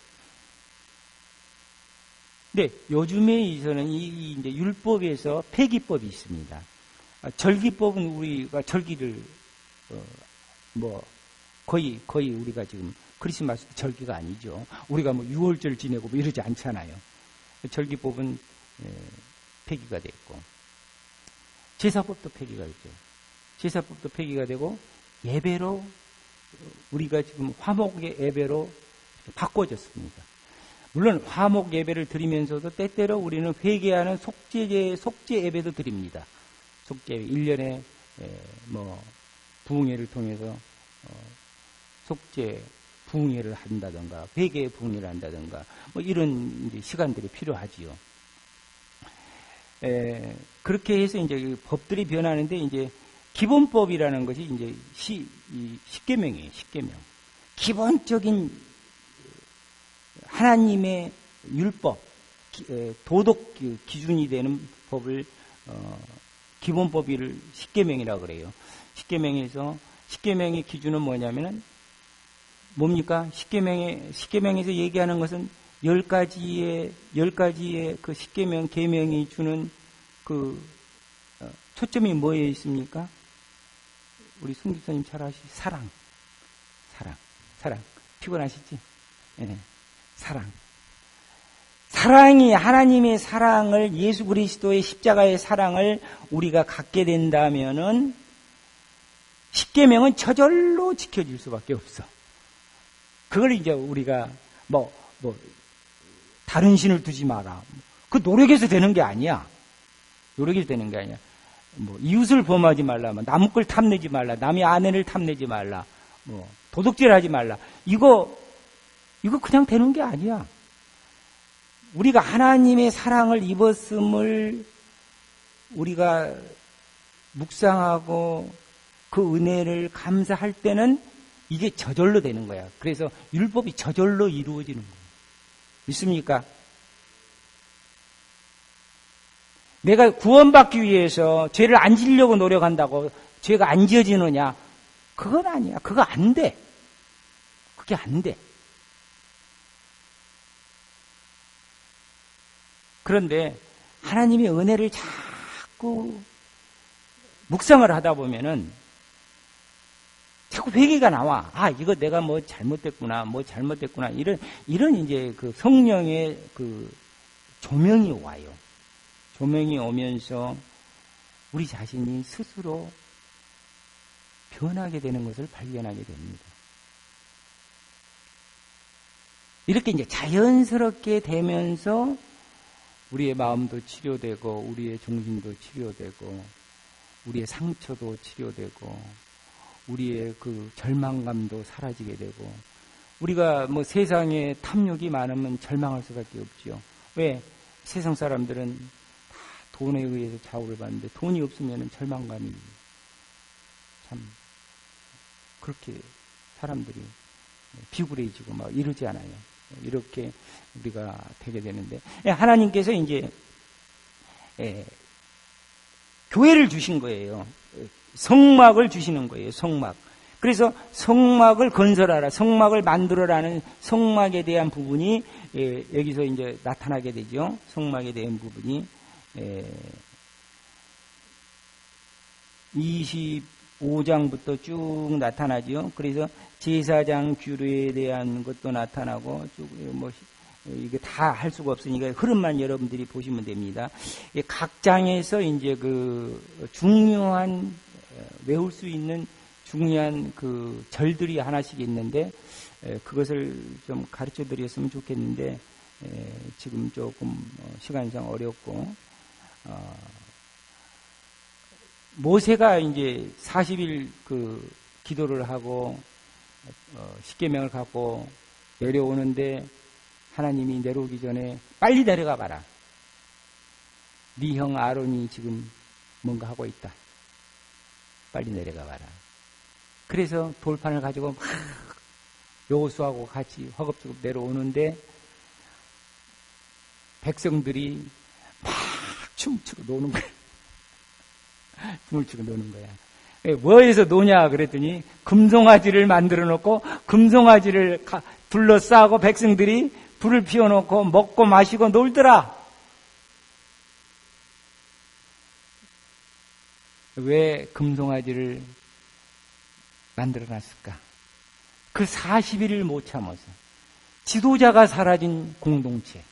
근데 요즘에 있어서는 이 이제 율법에서 폐기법이 있습니다. 절기법은 우리가 절기를 뭐 거의 우리가 지금 크리스마스 절기가 아니죠. 우리가 뭐 6월절 지내고 뭐 이러지 않잖아요. 절기법은 폐기가 됐고 제사법도 폐기가 됐죠. 제사법도 폐기가 되고 예배로 우리가 지금 화목 예배로 바꿔졌습니다. 물론 화목 예배를 드리면서도 때때로 우리는 회개하는 속죄 예배도 드립니다. 속죄 1년에 뭐 부흥회를 통해서 속죄 부흥회를 한다든가 회개 부흥회를 한다든가 뭐 이런 이제 시간들이 필요하지요. 그렇게 해서 이제 법들이 변하는데 이제 기본법이라는 것이 이제 십계명이에요. 십계명. 기본적인 하나님의 율법, 도덕 기준이 되는 법을 기본법을 십계명이라고 그래요. 십계명의 기준은 뭐냐면은 뭡니까? 십계명에서 얘기하는 것은 10가지의 그 십계명 계명이 주는 그 초점이 뭐에 있습니까? 우리 승기사님 잘 아시죠? 사랑. 피곤하시지? 네. 사랑이 하나님의 사랑을 예수 그리스도의 십자가의 사랑을 우리가 갖게 된다면은 십계명은 저절로 지켜질 수밖에 없어. 그걸 이제 우리가 뭐 다른 신을 두지 마라. 그 노력해서 되는 게 아니야. 뭐 이웃을 범하지 말라, 남의 걸 탐내지 말라, 남의 아내를 탐내지 말라, 뭐 도둑질하지 말라. 이거 그냥 되는 게 아니야. 우리가 하나님의 사랑을 입었음을 우리가 묵상하고 그 은혜를 감사할 때는 이게 저절로 되는 거야. 그래서 율법이 저절로 이루어지는 거야. 믿습니까? 내가 구원받기 위해서 죄를 안 지려고 노력한다고 죄가 안 지어지느냐? 그건 아니야. 그거 안 돼. 그게 안 돼. 그런데 하나님의 은혜를 자꾸 묵상을 하다 보면은 자꾸 회개가 나와. 이거 내가 뭐 잘못됐구나. 이런 이제 그 성령의 그 조명이 와요. 조명이 오면서 우리 자신이 스스로 변하게 되는 것을 발견하게 됩니다. 이렇게 이제 자연스럽게 되면서 우리의 마음도 치료되고, 우리의 정신도 치료되고, 우리의 상처도 치료되고, 우리의 그 절망감도 사라지게 되고, 우리가 뭐 세상에 탐욕이 많으면 절망할 수밖에 없지요. 왜? 세상 사람들은 다 돈에 의해서 좌우를 받는데 돈이 없으면 절망감이 참 그렇게 사람들이 비굴해지고 막 이러지 않아요. 이렇게 우리가 되게 되는데 하나님께서 이제 교회를 주신 거예요. 성막을 주시는 거예요. 성막. 그래서 성막을 건설하라, 성막을 만들어라는 성막에 대한 부분이 여기서 이제 나타나게 되죠. 성막에 대한 부분이 25장부터 쭉 나타나죠. 그래서 제사장 규례에 대한 것도 나타나고 쭉 뭐 이게 다 할 수가 없으니까 흐름만 여러분들이 보시면 됩니다. 각 장에서 이제 그 중요한 외울 수 있는 중요한 그 절들이 하나씩 있는데 그것을 좀 가르쳐 드렸으면 좋겠는데 지금 조금 시간상 어렵고 모세가 이제 40일 그 기도를 하고 십계명을 갖고 내려오는데 하나님이 내려오기 전에 빨리 내려가 봐라. 네 형 아론이 지금 뭔가 하고 있다. 빨리 내려가 봐라. 그래서 돌판을 가지고 막 여호수아하고 같이 허겁지겁 내려오는데 백성들이 막 춤추고 노는 거야. 춤을 추고 노는 거야. 뭐해서 노냐 그랬더니 금송아지를 만들어 놓고 금송아지를 둘러싸고 백성들이 불을 피워놓고 먹고 마시고 놀더라. 왜 금송아지를 만들어 놨을까? 그 40일을 못 참아서. 지도자가 사라진 공동체.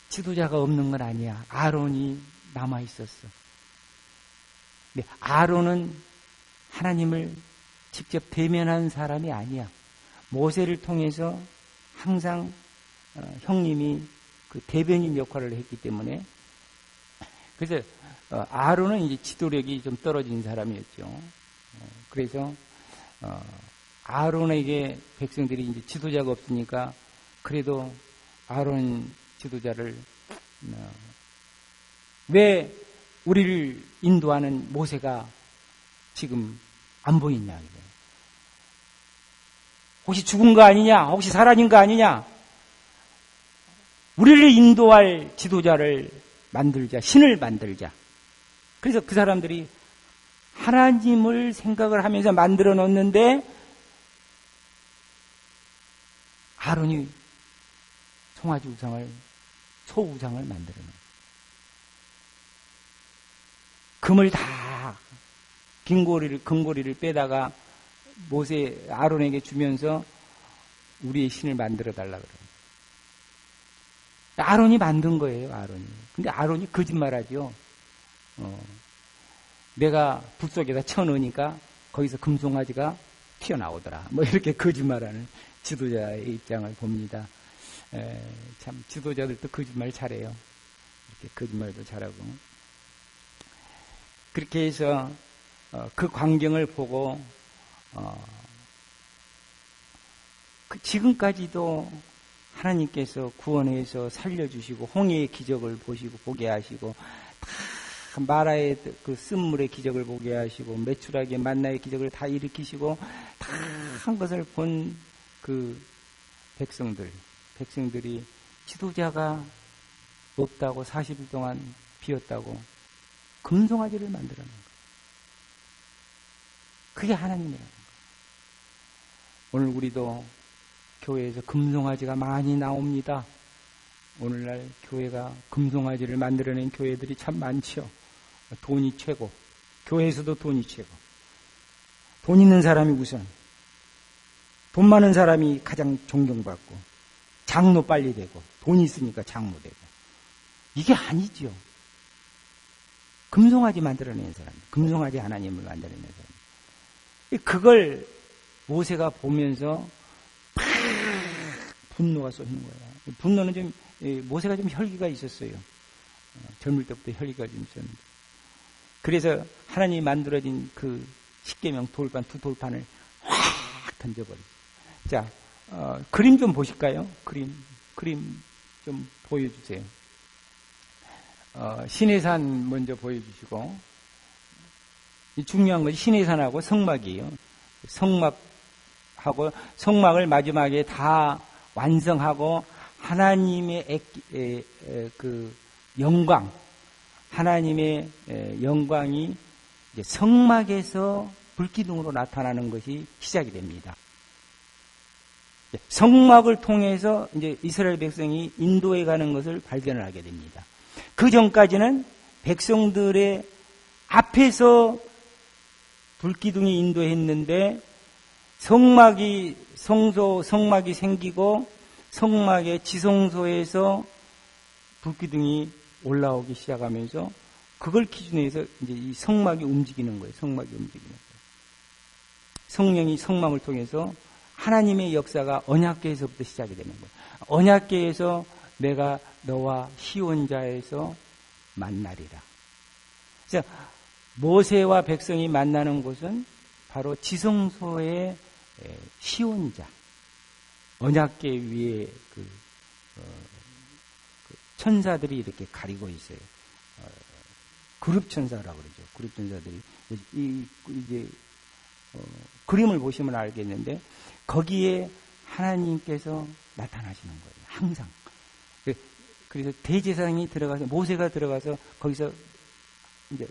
지도자가 없는 건 아니야. 아론이 남아 있었어. 근데 아론은 하나님을 직접 대면한 사람이 아니야. 모세를 통해서 항상 형님이 그 대변인 역할을 했기 때문에 그래서 아론은 이제 지도력이 좀 떨어진 사람이었죠. 그래서 아론에게 백성들이 이제 지도자가 없으니까 그래도 아론 지도자를 왜 우리를 인도하는 모세가 지금 안 보이냐. 혹시 죽은 거 아니냐? 혹시 사라진 거 아니냐? 우리를 인도할 지도자를 만들자. 신을 만들자. 그래서 그 사람들이 하나님을 생각을 하면서 만들어 놓는데 아론이 송아지 우상을, 소 우상을 만들어 놓은 금을 다 금고리를 빼다가 모세 아론에게 주면서 우리의 신을 만들어 달라 그래요. 아론이 만든 거예요, 아론이. 근데 아론이 거짓말하죠. 내가 불 속에다 쳐넣으니까 거기서 금송아지가 튀어나오더라. 뭐 이렇게 거짓말하는 지도자의 입장을 봅니다. 참 지도자들도 거짓말 잘해요. 이렇게 거짓말도 잘하고. 그렇게 해서 그 광경을 보고 지금까지도 하나님께서 구원해서 살려주시고 홍해의 기적을 보게 하시고 다 마라의 그 쓴물의 기적을 보게 하시고 메추라기의 만나의 기적을 다 일으키시고 다 한 것을 본 그 백성들이 지도자가 없다고 40일 동안 비었다고 금송아지를 만들어 놓은 거예요. 그게 하나님이라는 거예요. 오늘 우리도 교회에서 금송아지가 많이 나옵니다. 오늘날 교회가 금송아지를 만들어낸 교회들이 참 많죠. 돈이 최고. 교회에서도 돈이 최고. 돈 있는 사람이 우선. 돈 많은 사람이 가장 존경받고 장로 빨리 되고 돈이 있으니까 장로 되고. 이게 아니죠. 금송아지 만들어낸 사람. 금송아지 하나님을 만들어낸 사람. 그걸 모세가 보면서 팍 분노가 쏟는 거야. 분노는 좀 모세가 좀 혈기가 있었어요. 젊을 때부터 혈기가 좀 있었는데. 그래서 하나님이 만들어진 그 십계명 돌판 두 돌판을 확 던져버렸어요. 자, 그림 좀 보실까요? 그림 좀 보여주세요. 신해산 먼저 보여주시고, 이 중요한 것이 신해산하고 성막이에요. 성막하고 성막을 마지막에 다 완성하고 하나님의 그 영광, 하나님의 영광이 이제 성막에서 불기둥으로 나타나는 것이 시작이 됩니다. 성막을 통해서 이제 이스라엘 백성이 인도에 가는 것을 발견을 하게 됩니다. 그 전까지는 백성들의 앞에서 불기둥이 인도했는데 성막이 생기고 성막의 지성소에서 불기둥이 올라오기 시작하면서 그걸 기준으로 해서 이제 이 성막이 움직이는 거예요. 성막이 움직이는 거예요. 성령이 성막을 통해서 하나님의 역사가 언약궤에서부터 시작이 되는 거예요. 언약궤에서 내가 너와 시온자에서 만나리라. 그래서 모세와 백성이 만나는 곳은 바로 지성소의 시온자, 언약궤 위에 그 천사들이 이렇게 가리고 있어요. 그룹 천사라고 그러죠. 그룹 천사들이 이제 그림을 보시면 알겠는데 거기에 하나님께서 나타나시는 거예요. 항상. 그래서 대제사장이 들어가서 모세가 들어가서 거기서 이제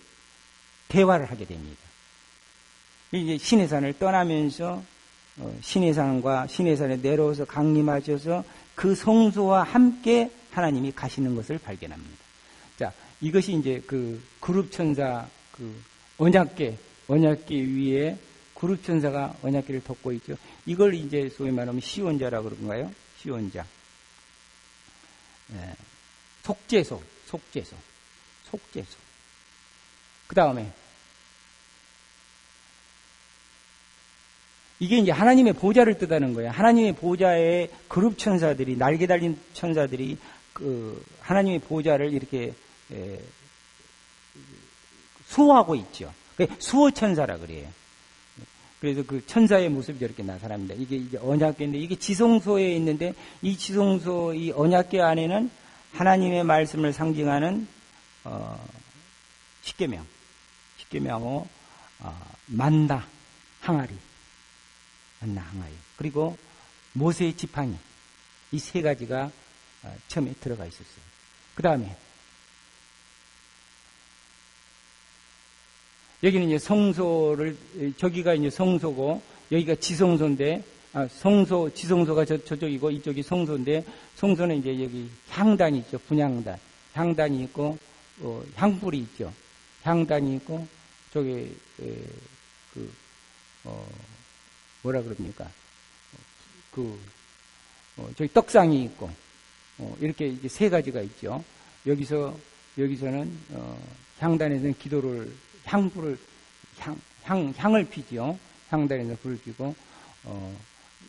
대화를 하게 됩니다. 이제 시내산을 떠나면서 시내산과 시내산에 내려와서 강림하셔서 그 성소와 함께 하나님이 가시는 것을 발견합니다. 자, 이것이 이제 그 그룹 천사 그 언약궤 위에 그룹 천사가 언약궤를 덮고 있죠. 이걸 이제 소위 말하면 시온자라고 그런가요? 시온자. 속죄소. 그 다음에 이게 이제 하나님의 보좌를 뜻하는 거예요. 하나님의 보좌에 그룹 천사들이, 날개 달린 천사들이 그 하나님의 보좌를 이렇게 수호하고 있죠. 수호 천사라 그래요. 그래서 그 천사의 모습이 저렇게 나타납니다. 이게 이제 언약궤인데 이게 지성소에 있는데 이 지성소 이 언약궤 안에는 하나님의 말씀을 상징하는 십계명하고 만나 항아리 그리고 모세의 지팡이 이 세 가지가 처음에 들어가 있었어요. 그 다음에 여기는 이제 성소를 저기가 이제 성소고 여기가 지성소인데 지성소가 저쪽이고 이쪽이 성소인데 성소는 이제 여기 향단이 있죠. 분향단 향단이 있고 향불이 있죠. 향단이 있고 저기 뭐라 그럽니까? 저기 떡상이 있고, 이렇게 이제 세 가지가 있죠. 여기서는, 향단에서는 기도를, 향을 피죠. 향단에서 불을 피고,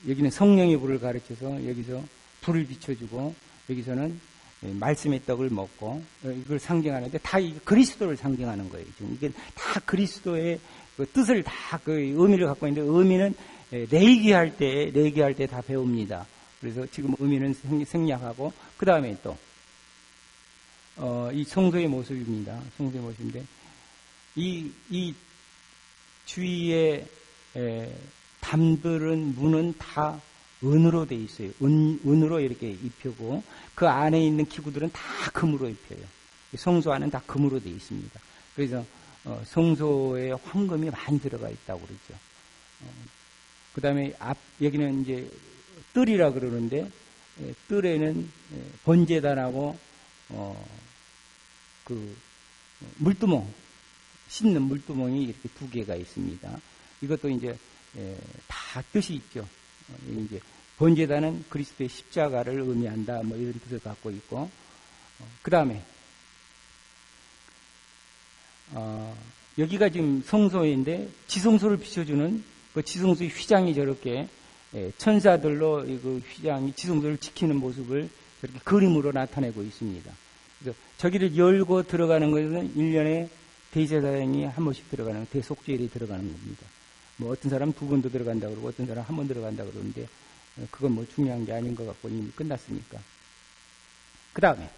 여기는 성령의 불을 가르쳐서 여기서 불을 비춰주고, 여기서는 말씀의 떡을 먹고, 이걸 상징하는데 다 그리스도를 상징하는 거예요. 지금 이게 다 그리스도의 그 뜻을 다 그 의미를 갖고 있는데 의미는 레이기할 때 다 배웁니다. 그래서 지금 의미는 생략하고 그 다음에 또 이 성소의 모습입니다. 성소의 모습인데 이 주위에 담들은 문은 다 은으로 돼 있어요. 은으로 이렇게 입혀고 그 안에 있는 기구들은 다 금으로 입혀요. 성소 안은 다 금으로 돼 있습니다. 그래서 성소에 황금이 많이 들어가 있다고 그러죠. 그 다음에 여기는 이제 뜰이라 그러는데, 뜰에는 번제단하고, 물두멍, 씻는 물두멍이 이렇게 두 개가 있습니다. 이것도 이제, 다 뜻이 있죠. 이제, 번제단은 그리스도의 십자가를 의미한다, 뭐 이런 뜻을 갖고 있고, 그 다음에, 여기가 지금 성소인데 지성소를 비춰주는 그 지성소의 휘장이 저렇게 천사들로 그 휘장이 지성소를 지키는 모습을 저렇게 그림으로 나타내고 있습니다. 그래서 저기를 열고 들어가는 것은 1년에 대제사장이 한 번씩 들어가는 대속죄일이 들어가는 겁니다. 뭐 어떤 사람 두 번도 들어간다 그러고 어떤 사람 한 번 들어간다 그러는데 그건 뭐 중요한 게 아닌 것 같고 이미 끝났으니까. 그 다음에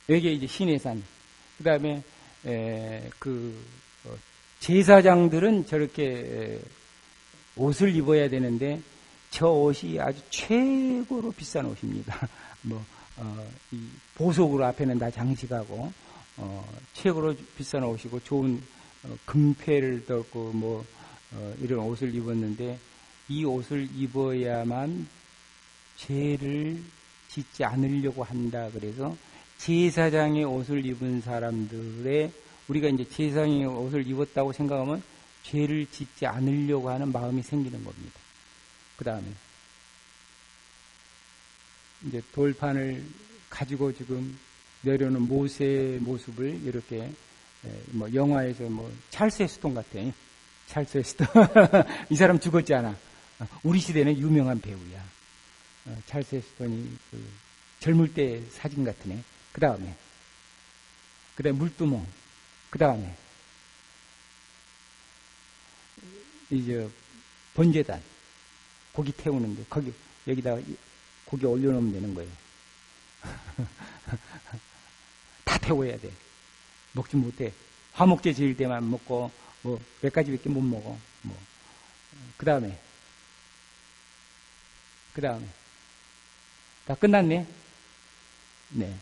여기에 이제 시내산. 그 다음에 제사장들은 저렇게 옷을 입어야 되는데 저 옷이 아주 최고로 비싼 옷입니다. 이 보석으로 앞에는 다 장식하고 최고로 비싼 옷이고 좋은 금패를 떴고 이런 옷을 입었는데 이 옷을 입어야만 죄를 짓지 않으려고 한다. 그래서 제사장의 옷을 입은 사람들의 우리가 이제 제사장의 옷을 입었다고 생각하면 죄를 짓지 않으려고 하는 마음이 생기는 겁니다. 그 다음에 이제 돌판을 가지고 지금 내려오는 모세의 모습을 이렇게 영화에서 찰스 헤스턴 같아. 찰스 헤스턴. 이 사람 죽었지 않아. 우리 시대는 유명한 배우야. 찰스 헤스턴이 젊을 때 사진 같으네. 그 다음에 물두멍. 그 다음에 이제 번제단 고기 태우는데 여기다가 고기 올려놓으면 되는 거예요. 다 태워야 돼. 먹지 못해. 화목제 지을 때만 먹고 몇 가지밖에 못 먹어. 그 다음에 다 끝났네. 네.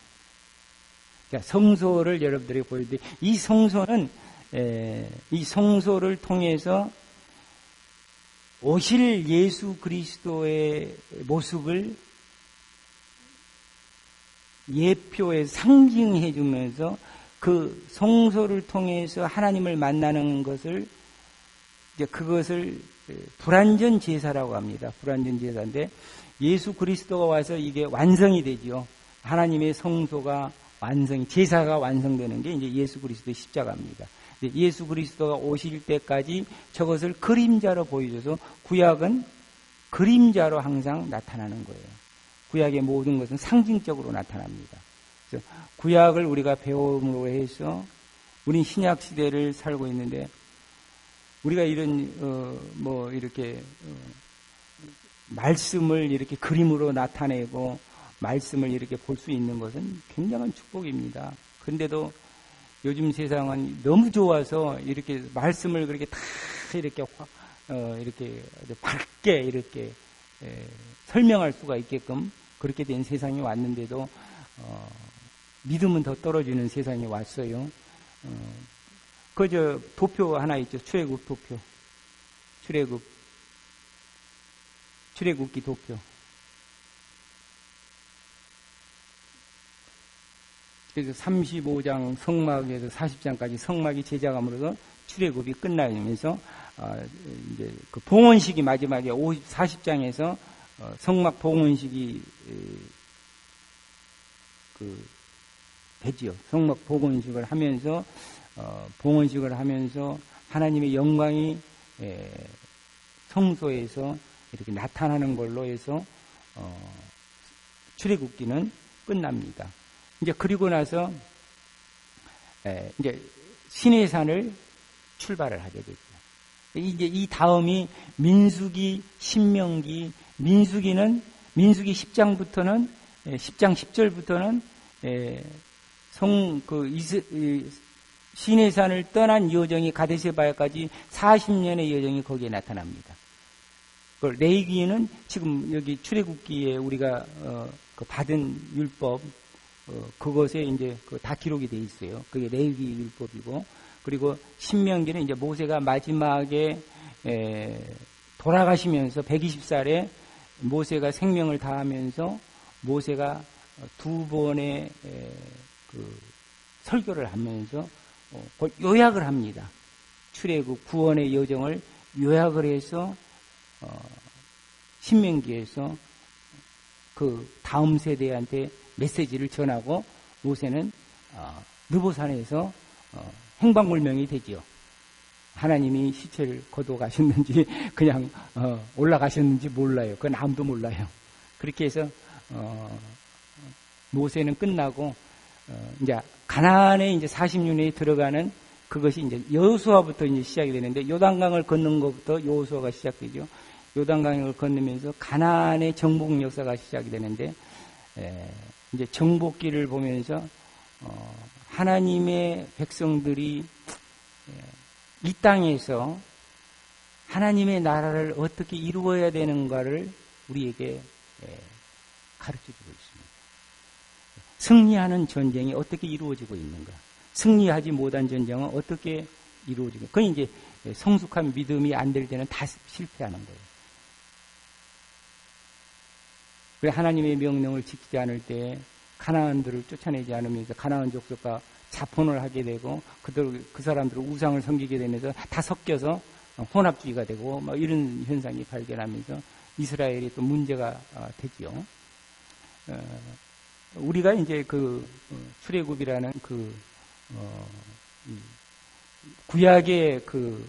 자, 성소를 여러분들이 보여드릴 때 이 성소를 통해서 오실 예수 그리스도의 모습을 예표에 상징해 주면서 그 성소를 통해서 하나님을 만나는 것을 그것을 불완전 제사라고 합니다. 불완전 제사인데 예수 그리스도가 와서 이게 완성이 되지요. 하나님의 성소가 제사가 완성되는 게 이제 예수 그리스도의 십자가입니다. 예수 그리스도가 오실 때까지 저것을 그림자로 보여줘서 구약은 그림자로 항상 나타나는 거예요. 구약의 모든 것은 상징적으로 나타납니다. 그래서 구약을 우리가 배움으로 해서 우린 신약 시대를 살고 있는데 우리가 이런 이렇게 말씀을 이렇게 그림으로 나타내고 말씀을 이렇게 볼 수 있는 것은 굉장한 축복입니다. 그런데도 요즘 세상은 너무 좋아서 이렇게 말씀을 그렇게 다 이렇게 밝게 이렇게 설명할 수가 있게끔 그렇게 된 세상이 왔는데도 믿음은 더 떨어지는 세상이 왔어요. 그저 도표 하나 있죠. 출애굽 도표. 출애굽기 도표. 그래서 35장 성막에서 40장까지 성막이 제작함으로써 출애굽이 끝나면서 이제 그 봉헌식이 마지막에 40장에서 성막 봉헌식이 되지요. 성막 봉헌식을 하면서 하나님의 영광이 성소에서 이렇게 나타나는 걸로 해서 출애굽기는 끝납니다. 이제 그리고 나서 이제 시내산을 출발을 하게 되죠. 이제 이 다음이 민수기, 신명기, 민수기 10장부터는 10장 10절부터는 시내산을 떠난 여정이 가데스바야까지 40년의 여정이 거기에 나타납니다. 레위기는 지금 여기 출애굽기에 우리가 받은 율법 그것에 이제 다 기록이 돼 있어요. 그게 레위기 율법이고, 그리고 신명기는 이제 모세가 마지막에 돌아가시면서 120살에 모세가 생명을 다하면서 모세가 두 번의 설교를 하면서 요약을 합니다. 출애굽 구원의 여정을 요약을 해서 신명기에서 그 다음 세대한테 메시지를 전하고 모세는 느보산에서 행방불명이 되지요. 하나님이 시체를 거둬 가셨는지 그냥 올라가셨는지 몰라요. 그건 아무도 몰라요. 그렇게 해서 모세는 끝나고 이제 가나안에 이제 40년에 들어가는 그것이 이제 여호수아부터 이제 시작이 되는데 요단강을 걷는 것부터 여호수아가 시작되죠. 요단강을 건너면서 가나안의 정복 역사가 시작이 되는데 이제 정복기를 보면서 하나님의 백성들이 이 땅에서 하나님의 나라를 어떻게 이루어야 되는가를 우리에게 가르쳐주고 있습니다. 승리하는 전쟁이 어떻게 이루어지고 있는가, 승리하지 못한 전쟁은 어떻게 이루어지고, 그건 이제 성숙한 믿음이 안 될 때는 다 실패하는 거예요. 그래 하나님의 명령을 지키지 않을 때 가나안들을 쫓아내지 않으면서 가나안 족속과 자폰을 하게 되고 그 사람들을 우상을 섬기게 되면서 다 섞여서 혼합주의가 되고 막 이런 현상이 발견하면서 이스라엘이 또 문제가 되지요. 우리가 이제 그 출애굽이라는 구약의 그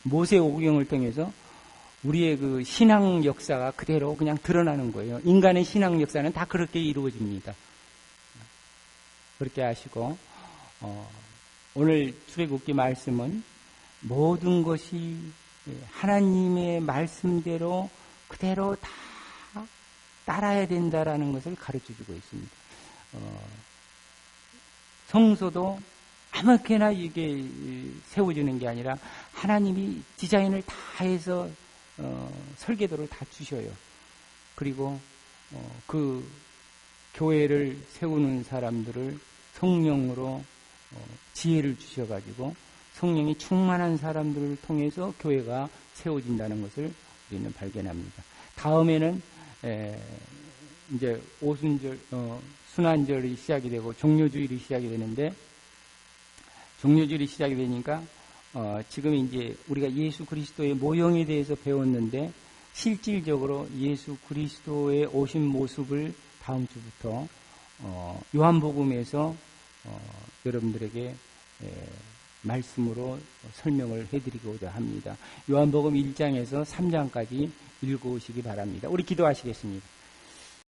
모세 오경을 통해서 우리의 그 신앙 역사가 그대로 그냥 드러나는 거예요. 인간의 신앙 역사는 다 그렇게 이루어집니다. 그렇게 하시고 오늘 출애굽기 말씀은 모든 것이 하나님의 말씀대로 그대로 다 따라야 된다라는 것을 가르쳐주고 있습니다. 성소도 아무렇게나 이게 세워지는 게 아니라 하나님이 디자인을 다 해서 설계도를 다 주셔요. 그리고 그 교회를 세우는 사람들을 성령으로 지혜를 주셔가지고 성령이 충만한 사람들을 통해서 교회가 세워진다는 것을 우리는 발견합니다. 다음에는 이제 오순절, 순환절이 시작이 되고 종료주일이 시작이 되는데, 종료주일이 시작이 되니까 지금 이제 우리가 예수 그리스도의 모형에 대해서 배웠는데 실질적으로 예수 그리스도의 오신 모습을 다음 주부터 요한복음에서 여러분들에게 말씀으로 설명을 해드리고자 합니다. 요한복음 1장에서 3장까지 읽어오시기 바랍니다. 우리 기도하시겠습니다.